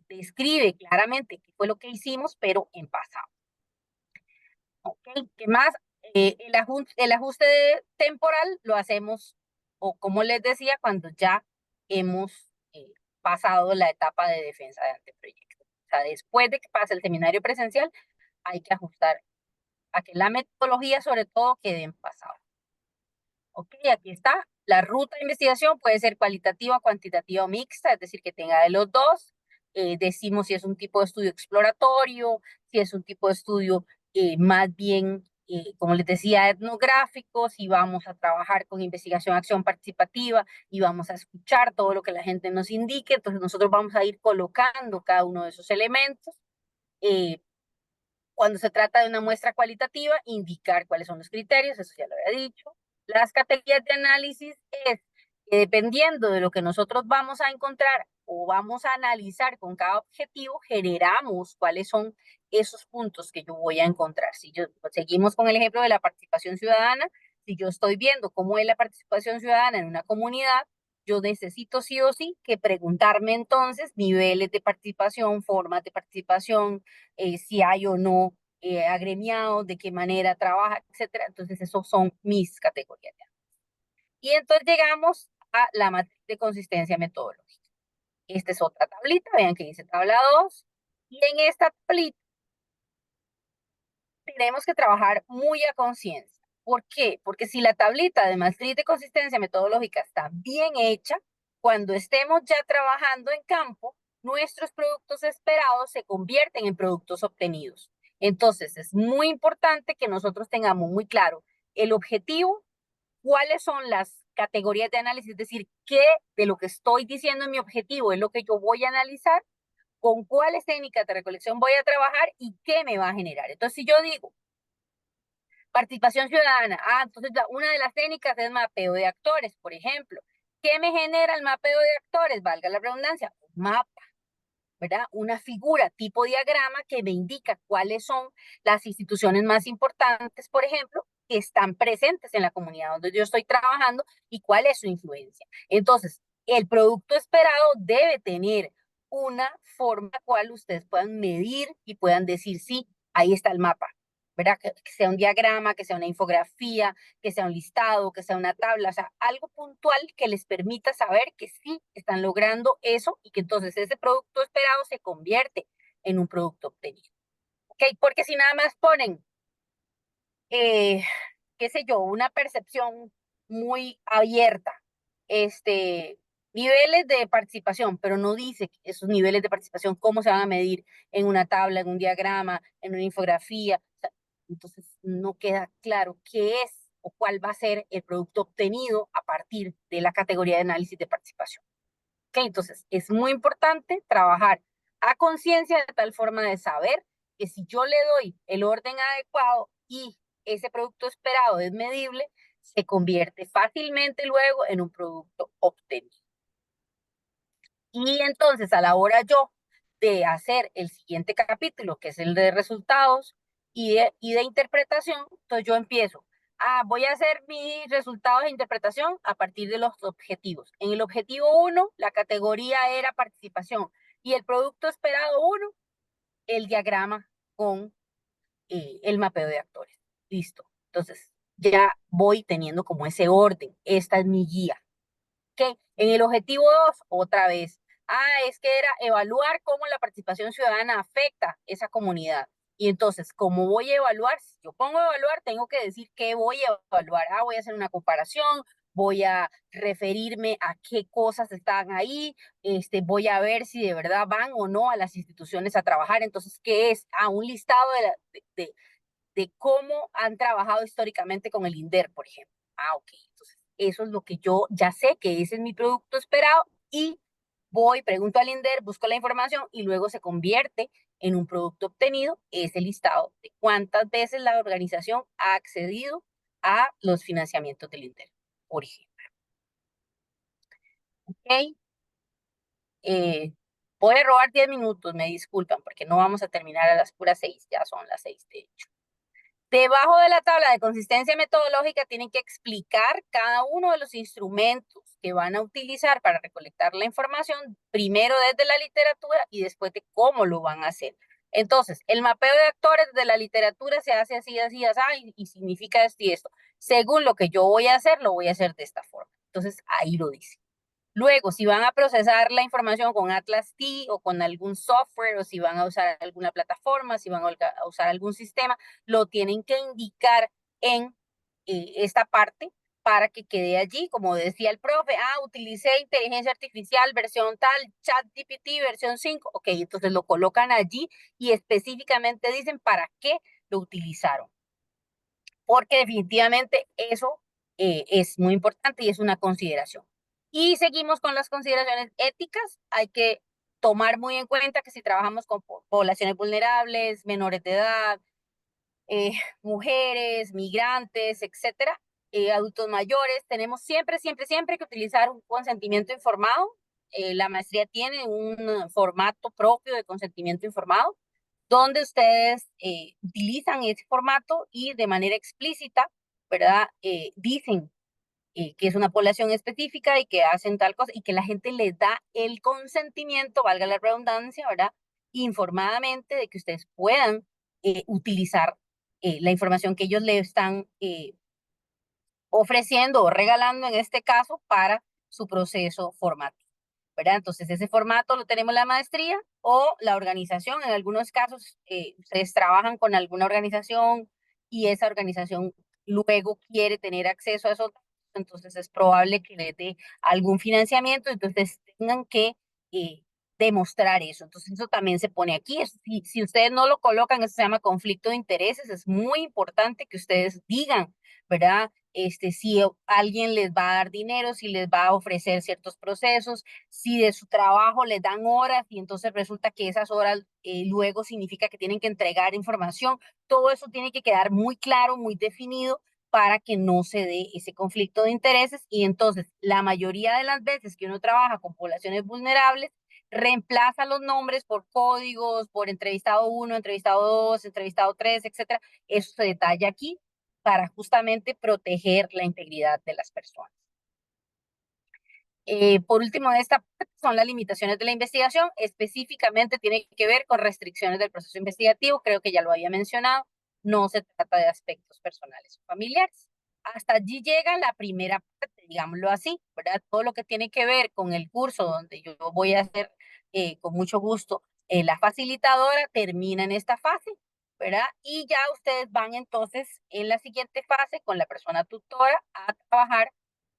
describe claramente qué fue lo que hicimos, pero en pasado. ¿Ok? ¿Qué más? El ajuste temporal lo hacemos, o como les decía, cuando ya hemos pasado la etapa de defensa de anteproyecto. O sea, después de que pase el seminario presencial, hay que ajustar a que la metodología, sobre todo, quede en pasado. Ok, aquí está. La ruta de investigación puede ser cualitativa, cuantitativa o mixta, es decir, que tenga de los dos. Decimos si es un tipo de estudio exploratorio, si es un tipo de estudio más bien, como les decía, etnográfico, si vamos a trabajar con investigación, acción participativa y vamos a escuchar todo lo que la gente nos indique. Entonces nosotros vamos a ir colocando cada uno de esos elementos. Cuando se trata de una muestra cualitativa, indicar cuáles son los criterios, eso ya lo había dicho. Las categorías de análisis es que dependiendo de lo que nosotros vamos a encontrar o vamos a analizar con cada objetivo, generamos cuáles son esos puntos que yo voy a encontrar. Si seguimos con el ejemplo de la participación ciudadana, si yo estoy viendo cómo es la participación ciudadana en una comunidad, yo necesito sí o sí que preguntarme entonces niveles de participación, formas de participación, si hay o no agremiados, de qué manera trabaja, etcétera. Entonces, esos son mis categorías. Y entonces llegamos a la matriz de consistencia metodológica. Esta es otra tablita, vean que dice tabla 2. Y en esta tablita tenemos que trabajar muy a conciencia. ¿Por qué? Porque si la tablita de matriz de consistencia metodológica está bien hecha, cuando estemos ya trabajando en campo, nuestros productos esperados se convierten en productos obtenidos. Entonces, es muy importante que nosotros tengamos muy claro el objetivo, cuáles son las categorías de análisis, es decir, qué de lo que estoy diciendo en mi objetivo es lo que yo voy a analizar, con cuáles técnicas de recolección voy a trabajar y qué me va a generar. Entonces, si yo digo participación ciudadana, entonces una de las técnicas es mapeo de actores, por ejemplo. ¿Qué me genera el mapeo de actores? Valga la redundancia, un mapa, ¿verdad? Una figura tipo diagrama que me indica cuáles son las instituciones más importantes, por ejemplo, que están presentes en la comunidad donde yo estoy trabajando y cuál es su influencia. Entonces, el producto esperado debe tener una forma la cual ustedes puedan medir y puedan decir, sí, ahí está el mapa, ¿verdad? Que sea un diagrama, que sea una infografía, que sea un listado, que sea una tabla, o sea, algo puntual que les permita saber que sí están logrando eso y que entonces ese producto esperado se convierte en un producto obtenido. ¿Ok? Porque si nada más ponen, qué sé yo, una percepción muy abierta, niveles de participación, pero no dice esos niveles de participación, cómo se van a medir en una tabla, en un diagrama, en una infografía. O sea, entonces no queda claro qué es o cuál va a ser el producto obtenido a partir de la categoría de análisis de participación. ¿Ok? Entonces es muy importante trabajar a conciencia de tal forma de saber que si yo le doy el orden adecuado y ese producto esperado es medible, se convierte fácilmente luego en un producto obtenido. Y entonces a la hora yo de hacer el siguiente capítulo, que es el de resultados y de interpretación, entonces yo empiezo, voy a hacer mis resultados de interpretación a partir de los objetivos. En el objetivo 1, la categoría era participación y el producto esperado 1, el diagrama con el mapeo de actores. Listo. Entonces ya voy teniendo como ese orden. Esta es mi guía. ¿Ok? En el objetivo 2, otra vez. Es que era evaluar cómo la participación ciudadana afecta esa comunidad. Y entonces, ¿cómo voy a evaluar? Si yo pongo evaluar, tengo que decir qué voy a evaluar. Voy a hacer una comparación, voy a referirme a qué cosas están ahí, voy a ver si de verdad van o no a las instituciones a trabajar. Entonces, ¿qué es? Un listado de cómo han trabajado históricamente con el INDER, por ejemplo. Ok. Entonces, eso es lo que yo ya sé que ese es mi producto esperado y voy, pregunto al INDER, busco la información y luego se convierte en un producto obtenido, ese listado de cuántas veces la organización ha accedido a los financiamientos del INDER, por ejemplo. ¿Ok? Voy a robar 10 minutos, me disculpan, porque no vamos a terminar a las puras 6, ya son las 6 de hecho. Debajo de la tabla de consistencia metodológica tienen que explicar cada uno de los instrumentos que van a utilizar para recolectar la información, primero desde la literatura y después de cómo lo van a hacer. Entonces, el mapeo de actores de la literatura se hace así, así, así, y significa esto y esto. Según lo que yo voy a hacer, lo voy a hacer de esta forma. Entonces, ahí lo dice. Luego, si van a procesar la información con Atlas T o con algún software, o si van a usar alguna plataforma, si van a usar algún sistema, lo tienen que indicar en esta parte para que quede allí, como decía el profe, utilicé inteligencia artificial versión tal, ChatGPT versión 5, ok, entonces lo colocan allí y específicamente dicen para qué lo utilizaron, porque definitivamente eso es muy importante y es una consideración. Y seguimos con las consideraciones éticas. Hay que tomar muy en cuenta que si trabajamos con poblaciones vulnerables, menores de edad, mujeres, migrantes, etcétera, adultos mayores, tenemos siempre que utilizar un consentimiento informado. La maestría tiene un formato propio de consentimiento informado, donde ustedes utilizan ese formato y de manera explícita, ¿verdad? Dicen que es una población específica y que hacen tal cosa y que la gente les da el consentimiento, valga la redundancia, ¿verdad? Informadamente de que ustedes puedan utilizar la información que ellos le están ofreciendo o regalando en este caso para su proceso formativo, ¿verdad? Entonces ese formato lo tenemos en la maestría o la organización. En algunos casos ustedes trabajan con alguna organización y esa organización luego quiere tener acceso a esos datos, entonces es probable que les dé algún financiamiento, entonces tengan que demostrar eso. Entonces eso también se pone aquí. Si ustedes no lo colocan, eso se llama conflicto de intereses. Es muy importante que ustedes digan, ¿verdad? Si alguien les va a dar dinero, si les va a ofrecer ciertos procesos, si de su trabajo les dan horas y entonces resulta que esas horas luego significa que tienen que entregar información. Todo eso tiene que quedar muy claro, muy definido para que no se dé ese conflicto de intereses. Y entonces la mayoría de las veces que uno trabaja con poblaciones vulnerables, reemplaza los nombres por códigos, por entrevistado 1, entrevistado 2, entrevistado 3, etcétera. Eso se detalla aquí para justamente proteger la integridad de las personas. Por último, esta parte son las limitaciones de la investigación. Específicamente tiene que ver con restricciones del proceso investigativo. Creo que ya lo había mencionado. No se trata de aspectos personales o familiares. Hasta allí llega la primera parte, digámoslo así, ¿verdad? Todo lo que tiene que ver con el curso donde yo voy a hacer con mucho gusto la facilitadora termina en esta fase, ¿verdad? Y ya ustedes van entonces en la siguiente fase con la persona tutora a trabajar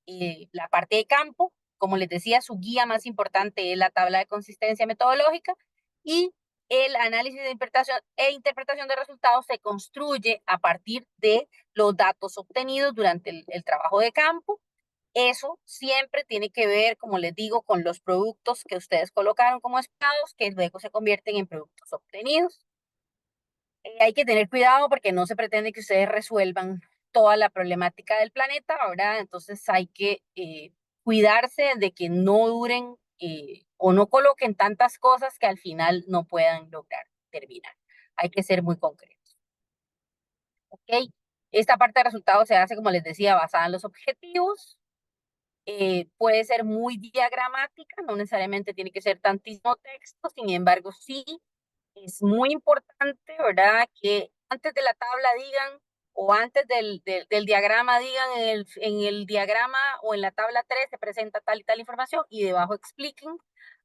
la parte de campo. Como les decía, su guía más importante es la tabla de consistencia metodológica y el análisis de interpretación de resultados se construye a partir de los datos obtenidos durante el trabajo de campo. Eso siempre tiene que ver, como les digo, con los productos que ustedes colocaron como esperados, que luego se convierten en productos obtenidos. Hay que tener cuidado porque no se pretende que ustedes resuelvan toda la problemática del planeta, ¿verdad? Entonces hay que cuidarse de que no duren o no coloquen tantas cosas que al final no puedan lograr terminar. Hay que ser muy concretos. ¿Ok? Esta parte de resultados se hace, como les decía, basada en los objetivos. Puede ser muy diagramática, no necesariamente tiene que ser tantísimo texto, sin embargo, sí es muy importante, ¿verdad? Que antes de la tabla digan, o antes del diagrama digan, en el diagrama o en la tabla 3 se presenta tal y tal información, y debajo expliquen,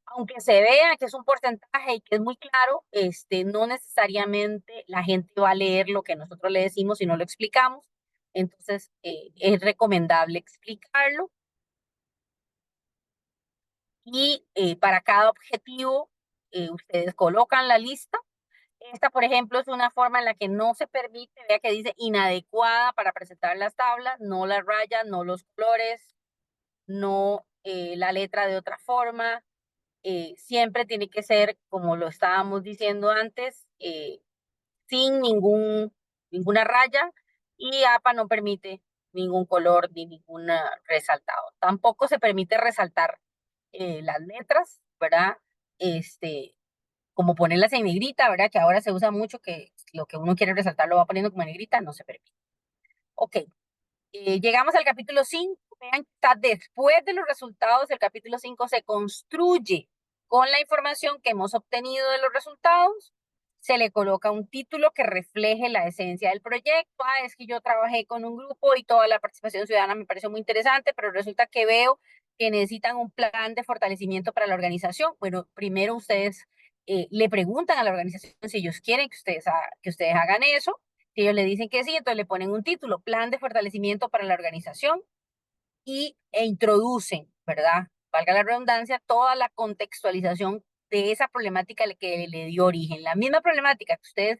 aunque se vea que es un porcentaje y que es muy claro, no necesariamente la gente va a leer lo que nosotros le decimos si no lo explicamos, entonces es recomendable explicarlo. Y para cada objetivo ustedes colocan la lista. Esta, por ejemplo, es una forma en la que no se permite, vea que dice inadecuada para presentar las tablas, no las rayas, no los colores, no la letra de otra forma. Siempre tiene que ser, como lo estábamos diciendo antes, sin ninguna raya, y APA no permite ningún color ni ningún resaltado. Tampoco se permite resaltar las letras, ¿verdad? como ponerlas en negrita, ¿verdad? Que ahora se usa mucho, que lo que uno quiere resaltar lo va poniendo como en negrita, no se permite. Ok, llegamos al capítulo 5. Vean, está después de los resultados, el capítulo 5 se construye con la información que hemos obtenido de los resultados. Se le coloca un título que refleje la esencia del proyecto. Es que yo trabajé con un grupo y toda la participación ciudadana me pareció muy interesante, pero resulta que veo que necesitan un plan de fortalecimiento para la organización. Bueno, primero ustedes le preguntan a la organización si ellos quieren que ustedes hagan eso. Si ellos le dicen que sí, entonces le ponen un título, plan de fortalecimiento para la organización, e introducen, ¿verdad? Valga la redundancia, toda la contextualización de esa problemática que le dio origen. La misma problemática que ustedes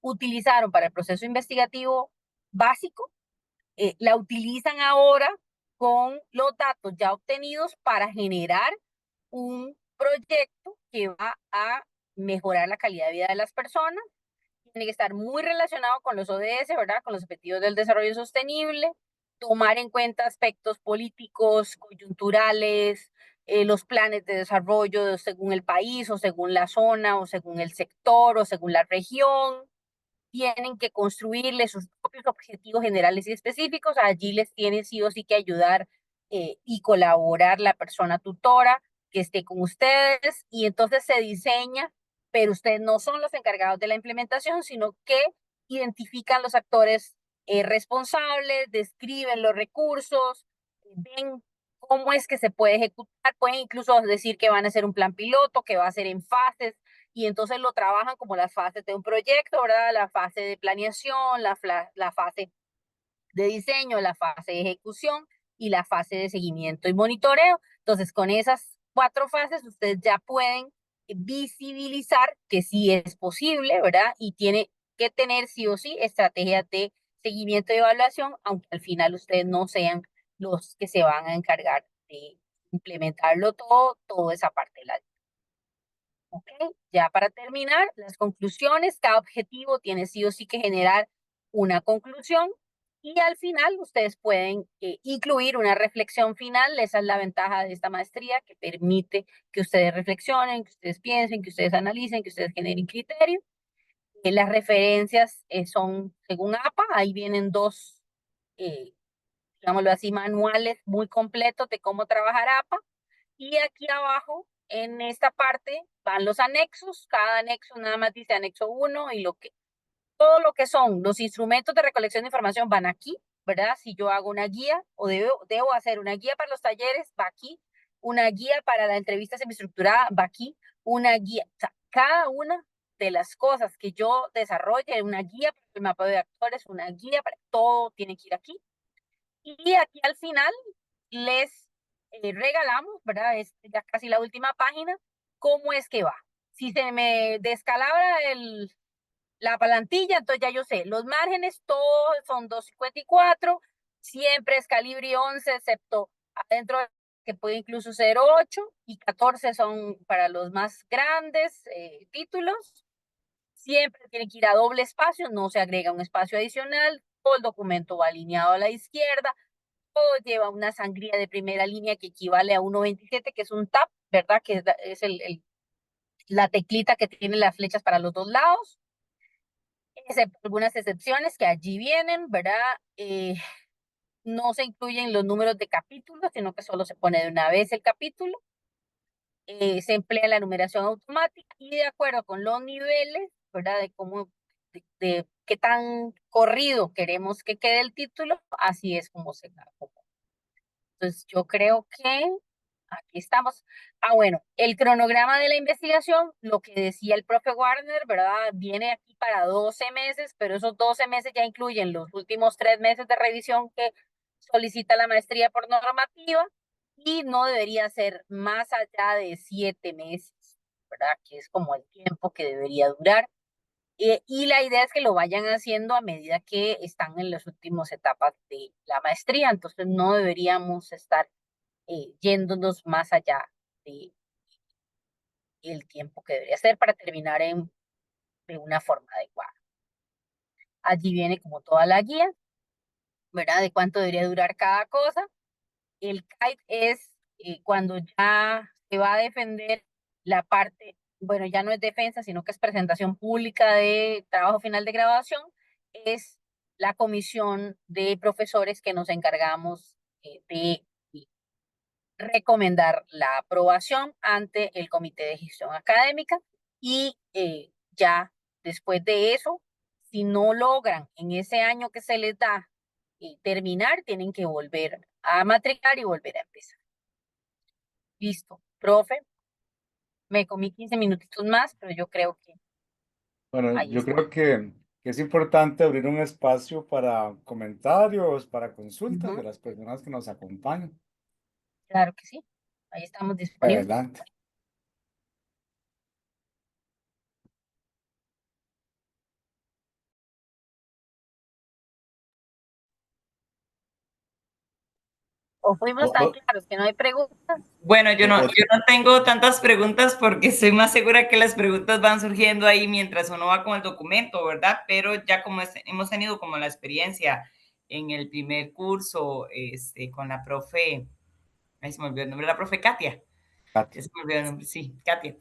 utilizaron para el proceso investigativo básico, la utilizan ahora con los datos ya obtenidos para generar un proyecto que va a mejorar la calidad de vida de las personas. Tiene que estar muy relacionado con los ODS, ¿verdad? Con los Objetivos del Desarrollo Sostenible, tomar en cuenta aspectos políticos, coyunturales, los planes de desarrollo según el país o según la zona o según el sector o según la región. Tienen que construirle sus propios objetivos generales y específicos. Allí les tiene sí o sí que ayudar y colaborar la persona tutora que esté con ustedes, y entonces se diseña, pero ustedes no son los encargados de la implementación, sino que identifican los actores responsables, describen los recursos, ven cómo es que se puede ejecutar, pueden incluso decir que van a hacer un plan piloto, que va a ser en fases, y entonces lo trabajan como las fases de un proyecto, ¿verdad? La fase de planeación, la fase de diseño, la fase de ejecución y la fase de seguimiento y monitoreo. Entonces, con esas 4 fases, ustedes ya pueden visibilizar que sí es posible, ¿verdad? Y tiene que tener sí o sí estrategias de seguimiento y evaluación, aunque al final ustedes no sean los que se van a encargar de implementarlo todo, toda esa parte de la. ¿Ok? Ya para terminar, las conclusiones, cada objetivo tiene sí o sí que generar una conclusión, y al final ustedes pueden incluir una reflexión final. Esa es la ventaja de esta maestría, que permite que ustedes reflexionen, que ustedes piensen, que ustedes analicen, que ustedes generen criterio. Las referencias son según APA, ahí vienen 2, digámoslo así, manuales muy completos de cómo trabajar APA. Y aquí abajo, en esta parte, van los anexos. Cada anexo nada más dice anexo 1, y todo lo que son los instrumentos de recolección de información van aquí, ¿verdad? Si yo hago una guía o debo hacer una guía para los talleres, va aquí. Una guía para la entrevista semiestructurada, va aquí. Una guía, o sea, cada una de las cosas que yo desarrolle, una guía para el mapa de actores, una guía para todo, tiene que ir aquí. Y aquí al final les regalamos, ¿verdad? Es ya casi la última página, cómo es que va. Si se me descalabra la plantilla, entonces ya yo sé, los márgenes todos son 2.54, siempre es calibre 11, excepto adentro, que puede incluso ser 8, y 14 son para los más grandes títulos. Siempre tiene que ir a doble espacio, no se agrega un espacio adicional, todo el documento va alineado a la izquierda, todo lleva una sangría de primera línea que equivale a 1.27, que es un tab, ¿verdad? Que es la teclita que tiene las flechas para los 2 lados, excepto algunas excepciones que allí vienen, ¿verdad? No se incluyen los números de capítulos, sino que solo se pone de una vez el capítulo. Se emplea la numeración automática, y de acuerdo con los niveles, ¿verdad? De cómo, de qué tan corrido queremos que quede el título, así es como se acomoda. Entonces, yo creo que aquí estamos. Bueno, el cronograma de la investigación, lo que decía el profe Warner, ¿verdad? Viene aquí para 12 meses, pero esos 12 meses ya incluyen los últimos 3 meses de revisión que solicita la maestría por normativa, y no debería ser más allá de 7 meses, ¿verdad? Que es como el tiempo que debería durar. Y la idea es que lo vayan haciendo a medida que están en las últimas etapas de la maestría, entonces no deberíamos estar yéndonos más allá de el tiempo que debería ser para terminar de una forma adecuada. Allí viene como toda la guía, ¿verdad? De cuánto debería durar cada cosa. El kite es cuando ya se va a defender la parte, bueno, ya no es defensa, sino que es presentación pública de trabajo final de graduación, es la comisión de profesores que nos encargamos de recomendar la aprobación ante el Comité de Gestión Académica y ya después de eso, si no logran en ese año que se les da terminar, tienen que volver a matricular y volver a empezar. Listo, profe, me comí 15 minutitos más, pero yo creo que Bueno, ahí yo está. creo que es importante abrir un espacio para comentarios, para consultas de Ujú, las personas que nos acompañan. claro que sí, ahí estamos disponibles. Adelante. O fuimos O- tan o- claros que no hay preguntas. Bueno, yo no, o- yo no tengo tantas preguntas porque estoy más segura que las preguntas van surgiendo ahí mientras uno va con el documento, ¿verdad? Pero ya como hemos tenido como la experiencia en el primer curso con la profe, ahí se me olvidó el nombre, la profe Katia. Katy. Ya se me olvidó el nombre, sí, Katia.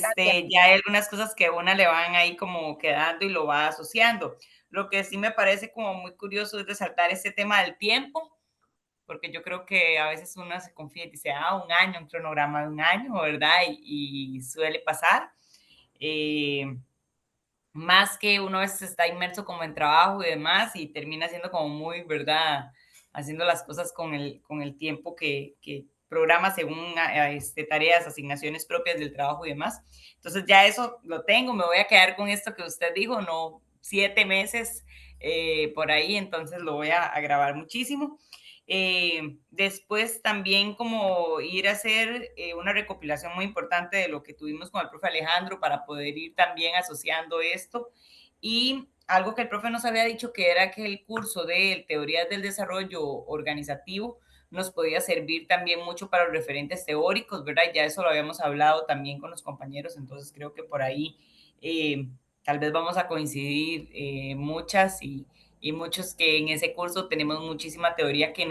Katia. Ya hay algunas cosas que a una le van ahí como quedando y lo va asociando. Lo que sí me parece como muy curioso es resaltar este tema del tiempo, porque yo creo que a veces uno se confía y dice, un año, un cronograma de un año, ¿verdad? Y suele pasar. Eh, Más que uno a veces está inmerso como en trabajo y demás y termina siendo como muy, ¿verdad? Haciendo las cosas con el tiempo que programa según tareas, asignaciones propias del trabajo y demás. Entonces ya eso lo tengo, me voy a quedar con esto que usted dijo, no 7 meses por ahí, entonces lo voy a grabar muchísimo. Después también como ir a hacer una recopilación muy importante de lo que tuvimos con el profe Alejandro para poder ir también asociando esto. Y algo que el profe nos había dicho que era que el curso de teorías del desarrollo organizativo nos podía servir también mucho para los referentes teóricos, ¿verdad? Ya eso lo habíamos hablado también con los compañeros, entonces creo que por ahí tal vez vamos a coincidir muchas y muchos que en ese curso tenemos muchísima teoría que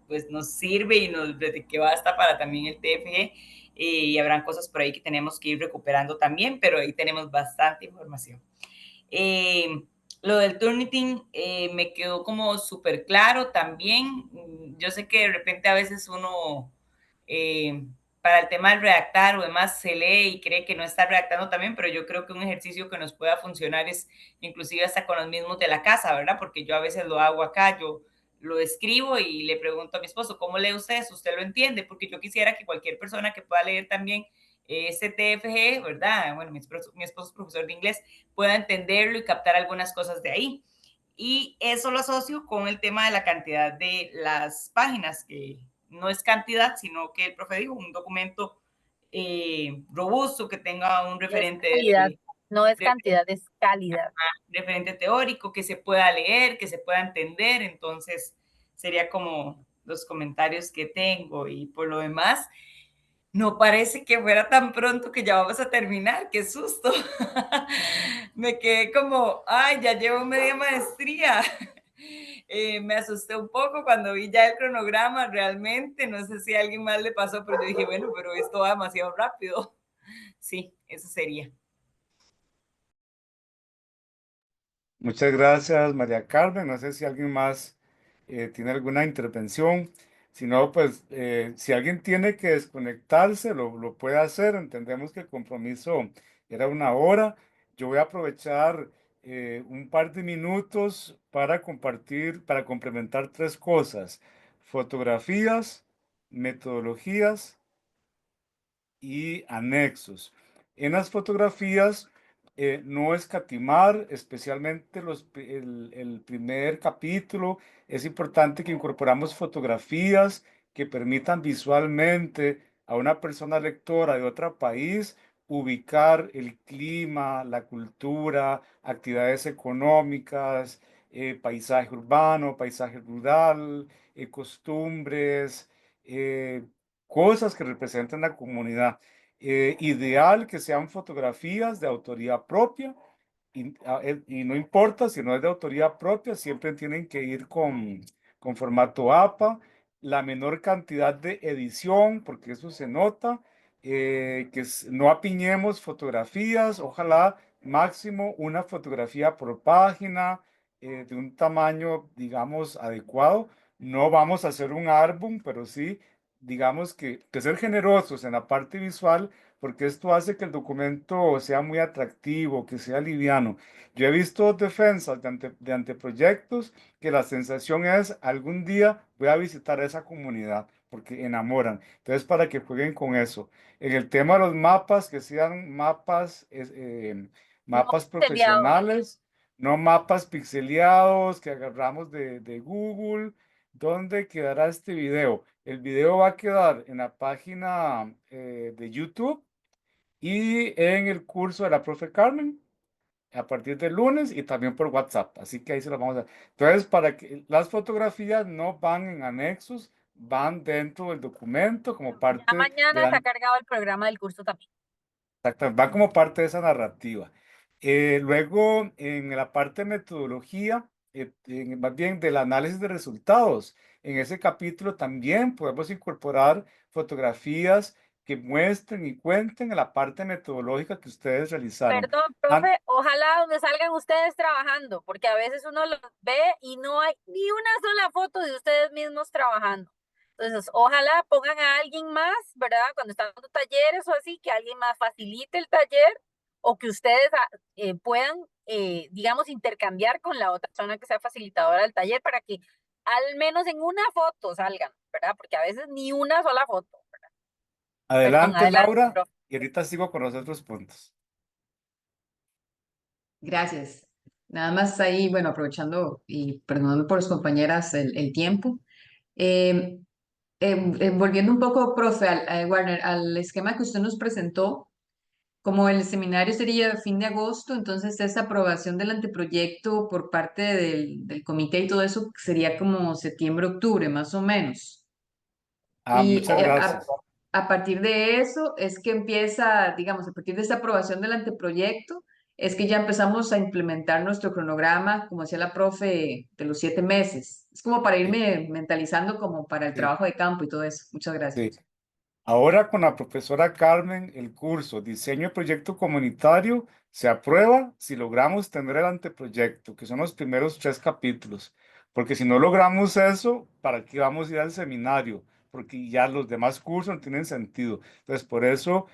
pues nos sirve y nos que basta para también el TFG y habrán cosas por ahí que tenemos que ir recuperando también, pero ahí tenemos bastante información. Lo del Turnitin me quedó como súper claro también. Yo sé que de repente a veces uno para el tema del redactar o demás se lee y cree que no está redactando también, pero yo creo que un ejercicio que nos pueda funcionar es inclusive hasta con los mismos de la casa, ¿verdad? Porque yo a veces lo hago acá, yo lo escribo y le pregunto a mi esposo, ¿cómo lee usted eso? ¿Usted lo entiende? Porque yo quisiera que cualquier persona que pueda leer también ese TFG, ¿verdad? Bueno, mi esposo es profesor de inglés, pueda entenderlo y captar algunas cosas de ahí. Y eso lo asocio con el tema de la cantidad de las páginas, que no es cantidad, sino que el profe dijo, un documento robusto, que tenga un referente, calidad, no es cantidad, es calidad. referente teórico, que se pueda leer, que se pueda entender. Entonces, sería como los comentarios que tengo. Y por lo demás, no parece que fuera tan pronto que ya vamos a terminar, qué susto. Me quedé como, ay, ya llevo media maestría. Me asusté un poco cuando vi ya el cronograma, realmente, no sé si a alguien más le pasó, pero yo dije, bueno, pero esto va demasiado rápido. Sí, eso sería. Muchas gracias, María Carmen. No sé si alguien más tiene alguna intervención. Si no, pues si alguien tiene que desconectarse, lo puede hacer. Entendemos que el compromiso era 1 hora. Yo voy a aprovechar un par de minutos para compartir, para complementar 3 cosas: fotografías, metodologías y anexos. En las fotografías, no escatimar, especialmente el primer capítulo. Es importante que incorporamos fotografías que permitan visualmente a una persona lectora de otro país ubicar el clima, la cultura, actividades económicas, paisaje urbano, paisaje rural, costumbres, cosas que representan la comunidad. Ideal que sean fotografías de autoría propia y no importa si no es de autoría propia, siempre tienen que ir con formato APA, la menor cantidad de edición, porque eso se nota, no apiñemos fotografías, ojalá máximo una fotografía por página, de un tamaño, digamos, adecuado. No vamos a hacer un álbum, pero sí, digamos que ser generosos en la parte visual, porque esto hace que el documento sea muy atractivo, que sea liviano. Yo he visto defensas de anteproyectos que la sensación es algún día voy a visitar esa comunidad porque enamoran. Entonces, para que jueguen con eso. En el tema de los mapas, que sean mapas, No mapas peleados. profesionales, no mapas pixeleados que agarramos de Google. ¿Dónde quedará este video? El video va a quedar en la página de YouTube y en el curso de la profe Carmen a partir del lunes y también por WhatsApp. Así que ahí se lo vamos a... Entonces, para que las fotografías no van en anexos, van dentro del documento como Ya parte de mañana la... está cargado el programa del curso también. Exacto, van como parte de esa narrativa. Luego, en la parte de metodología, más bien del análisis de resultados, en ese capítulo también podemos incorporar fotografías que muestren y cuenten la parte metodológica que ustedes realizaron. Perdón, profe, ojalá donde salgan ustedes trabajando, porque a veces uno los ve y no hay ni una sola foto de ustedes mismos trabajando. Entonces, ojalá pongan a alguien más, ¿verdad? Cuando están dando talleres o así, que alguien más facilite el taller o que ustedes puedan, digamos, intercambiar con la otra persona que sea facilitadora del taller para que al menos en una foto salgan, ¿verdad? Porque a veces ni una sola foto, ¿verdad? Perdón, Adelante, adelante, Laura, profe. y ahorita sigo con los otros puntos. Gracias. Nada más ahí, bueno, aprovechando y perdonando por las compañeras el tiempo. Eh, Volviendo un poco, profe, Warner, al esquema que usted nos presentó, como el seminario sería fin de agosto, entonces esa aprobación del anteproyecto por parte del comité y todo eso sería como septiembre, octubre, más o menos. Y Muchas gracias. a partir de eso es que empieza, digamos, a partir de esa aprobación del anteproyecto, es que ya empezamos a implementar nuestro cronograma, como decía la profe, de los 7 meses. Es como para Sí, irme mentalizando como para el sí, trabajo de campo y todo eso. Muchas sí. gracias. Ahora con la profesora Carmen, el curso Diseño de Proyecto Comunitario se aprueba si logramos tener el anteproyecto, que son los primeros 3 capítulos. Porque si no logramos eso, ¿para qué vamos a ir al seminario? Porque ya los demás cursos no tienen sentido. Entonces, por eso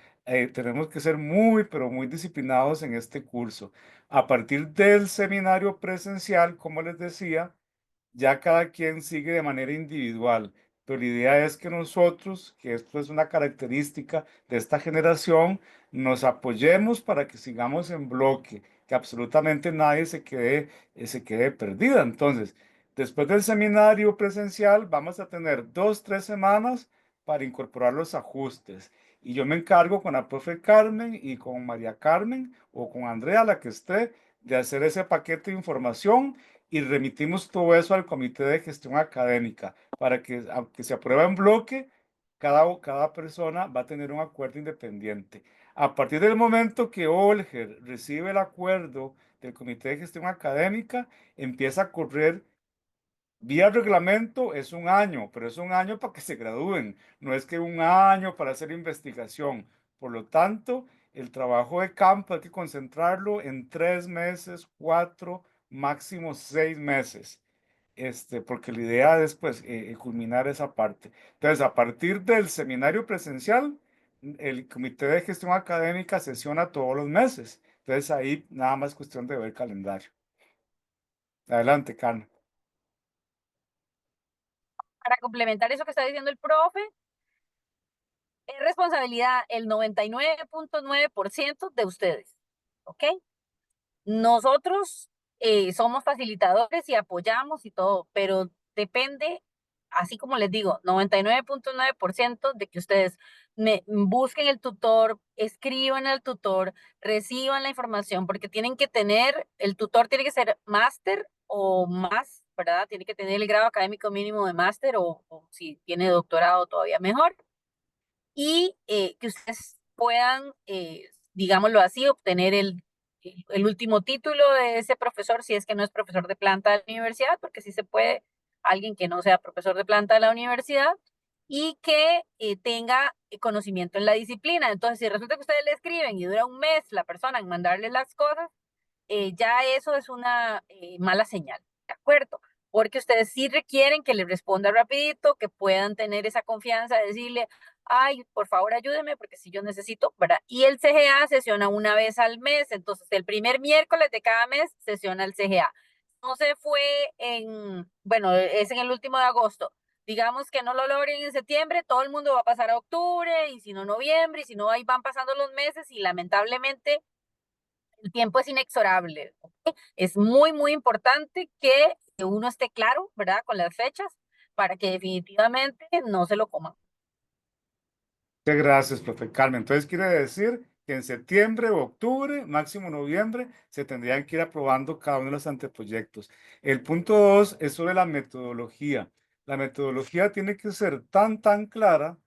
tenemos que ser muy, pero muy disciplinados en este curso. A partir del seminario presencial, como les decía, ya cada quien sigue de manera individual, pero la idea es que nosotros, que esto es una característica de esta generación, nos apoyemos para que sigamos en bloque, que absolutamente nadie se quede perdida. Entonces, después del seminario presencial, vamos a tener 2, 3 semanas para incorporar los ajustes. Y yo me encargo con la profe Carmen y con María Carmen o con Andrea, la que esté, de hacer ese paquete de información y remitimos todo eso al Comité de Gestión Académica para que, aunque se apruebe en bloque, cada persona va a tener un acuerdo independiente. A partir del momento que Olger recibe el acuerdo del Comité de Gestión Académica, empieza a correr vía reglamento, es un año, pero es un año para que se gradúen, no es que un año para hacer investigación. Por lo tanto, el trabajo de campo hay que concentrarlo en 3 meses, 4, máximo 6 meses, porque la idea es pues culminar esa parte. Entonces, a partir del seminario presencial, el Comité de Gestión Académica sesiona todos los meses. Entonces, ahí nada más cuestión de ver el calendario. Adelante, Carmen. Para complementar eso que está diciendo el profe, es responsabilidad el 99.9% de ustedes, ¿ok? Nosotros somos facilitadores y apoyamos y todo, pero depende, así como les digo, 99.9% de que ustedes busquen el tutor, escriban al tutor, reciban la información, porque tienen que tener, el tutor tiene que ser máster o más, ¿verdad? Tiene que tener el grado académico mínimo de máster o si tiene doctorado todavía mejor y que ustedes puedan, digámoslo así, obtener el último título de ese profesor, si es que no es profesor de planta de la universidad, porque sí se puede alguien que no sea profesor de planta de la universidad, y que tenga conocimiento en la disciplina. Entonces, si resulta que ustedes le escriben y dura un mes la persona en mandarle las cosas, ya eso es una mala señal, ¿de acuerdo? Porque ustedes sí requieren que le responda rapidito, que puedan tener esa confianza de decirle, ay, por favor ayúdeme porque si yo necesito, ¿verdad? Y el CGA sesiona una vez al mes, entonces el primer miércoles de cada mes sesiona el CGA. No se fue bueno, es en el último de agosto. Digamos que no lo logren en septiembre, todo el mundo va a pasar a octubre, y si no noviembre, y si no ahí van pasando los meses, y lamentablemente el tiempo es inexorable. ¿Okay? Es muy, muy importante que uno esté claro, ¿verdad? Con las fechas para que definitivamente no se lo coman. Muchas gracias, profe Carmen. Entonces quiere decir que en septiembre o octubre, máximo noviembre, se tendrían que ir aprobando cada uno de los anteproyectos. El punto 2 es sobre la metodología. La metodología tiene que ser tan clara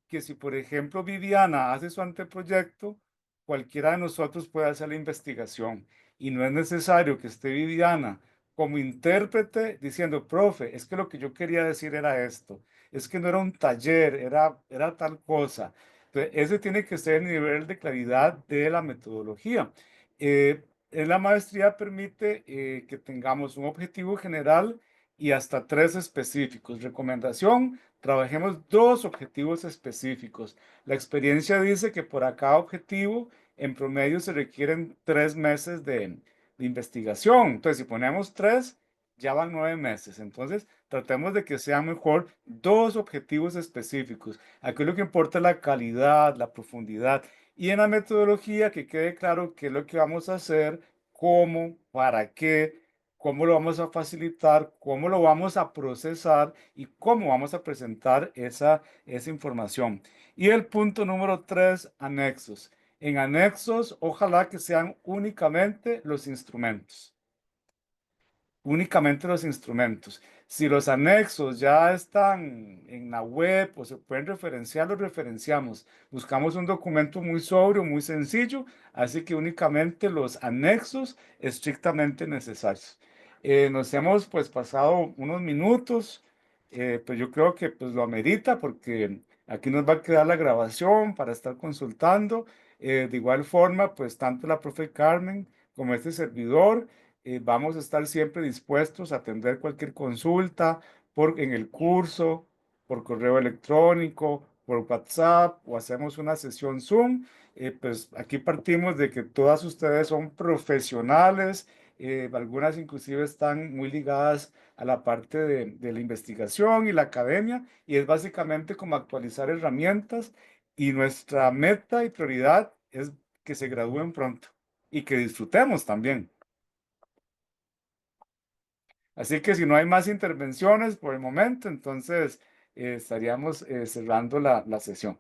que si, por ejemplo, Viviana hace su anteproyecto, cualquiera de nosotros puede hacer la investigación. Y no es necesario que esté Viviana como intérprete diciendo, profe, es que lo que yo quería decir era esto, es que no era un taller, era tal cosa. Entonces, ese tiene que ser el nivel de claridad de la metodología. En la maestría permite que tengamos un objetivo general y hasta 3 específicos. Recomendación: trabajemos 2 objetivos específicos. La experiencia dice que por cada objetivo, en promedio, se requieren 3 meses de investigación. Entonces, si ponemos 3, ya van 9 meses. Entonces, tratemos de que sean mejor 2 objetivos específicos. Aquí lo que importa es la calidad, la profundidad. Y en la metodología, que quede claro qué es lo que vamos a hacer, cómo, para qué, cómo lo vamos a facilitar, cómo lo vamos a procesar y cómo vamos a presentar esa información. Y el punto número 3, anexos. En anexos, ojalá que sean únicamente los instrumentos. Únicamente los instrumentos. Si los anexos ya están en la web o se pueden referenciar, los referenciamos. Buscamos un documento muy sobrio, muy sencillo, así que únicamente los anexos estrictamente necesarios. Nos hemos pues pasado unos minutos, pues yo creo que pues lo amerita porque aquí nos va a quedar la grabación para estar consultando. De igual forma, pues tanto la profe Carmen como este servidor vamos a estar siempre dispuestos a atender cualquier consulta en el curso, por correo electrónico, por WhatsApp o hacemos una sesión Zoom. Pues aquí partimos de que todas ustedes son profesionales, algunas inclusive están muy ligadas a la parte de la investigación y la academia y es básicamente como actualizar herramientas y nuestra meta y prioridad es que se gradúen pronto y que disfrutemos también. Así que si no hay más intervenciones por el momento, entonces estaríamos cerrando la sesión.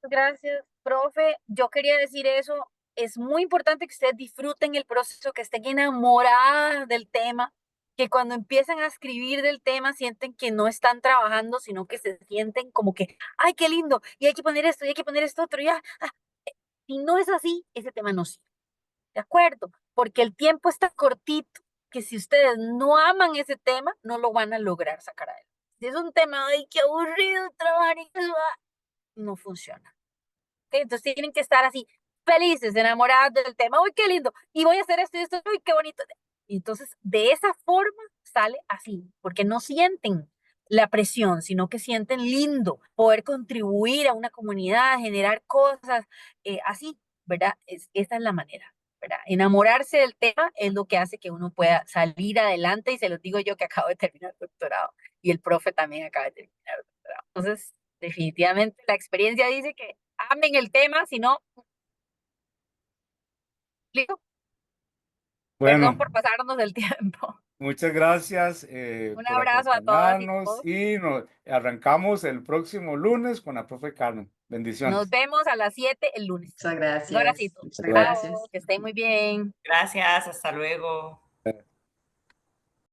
Gracias, profe. Yo quería decir eso. Es muy importante que ustedes disfruten el proceso, que estén enamoradas del tema, que cuando empiezan a escribir del tema sienten que no están trabajando, sino que se sienten como que, ay, qué lindo, y hay que poner esto, y hay que poner esto otro, ya. Si no es así, ese tema no sirve. ¿De acuerdo? Porque el tiempo está cortito, que si ustedes no aman ese tema, no lo van a lograr sacar adelante. Si es un tema, ay, qué aburrido trabajar en eso, no funciona. ¿Okay? Entonces tienen que estar así, felices, enamoradas del tema. Uy, qué lindo. Y voy a hacer esto y esto. Uy, qué bonito. Y entonces, de esa forma sale así, porque no sienten la presión, sino que sienten lindo poder contribuir a una comunidad, generar cosas así, ¿verdad? Esa es la manera, ¿verdad? Enamorarse del tema es lo que hace que uno pueda salir adelante, y se los digo yo que acabo de terminar el doctorado y el profe también acaba de terminar el doctorado. Entonces, definitivamente la experiencia dice que amen el tema, si no, ¿listo? Perdón Bueno, por pasarnos del tiempo. muchas gracias Un por abrazo a todas y acompañarnos todos. y nos arrancamos el próximo lunes con la profe Carmen. Nos Bendiciones. vemos a las 7 el lunes. Muchas Un gracias. abracito. Muchas Hasta luego. gracias. Chao, que estén muy bien. Gracias, hasta luego.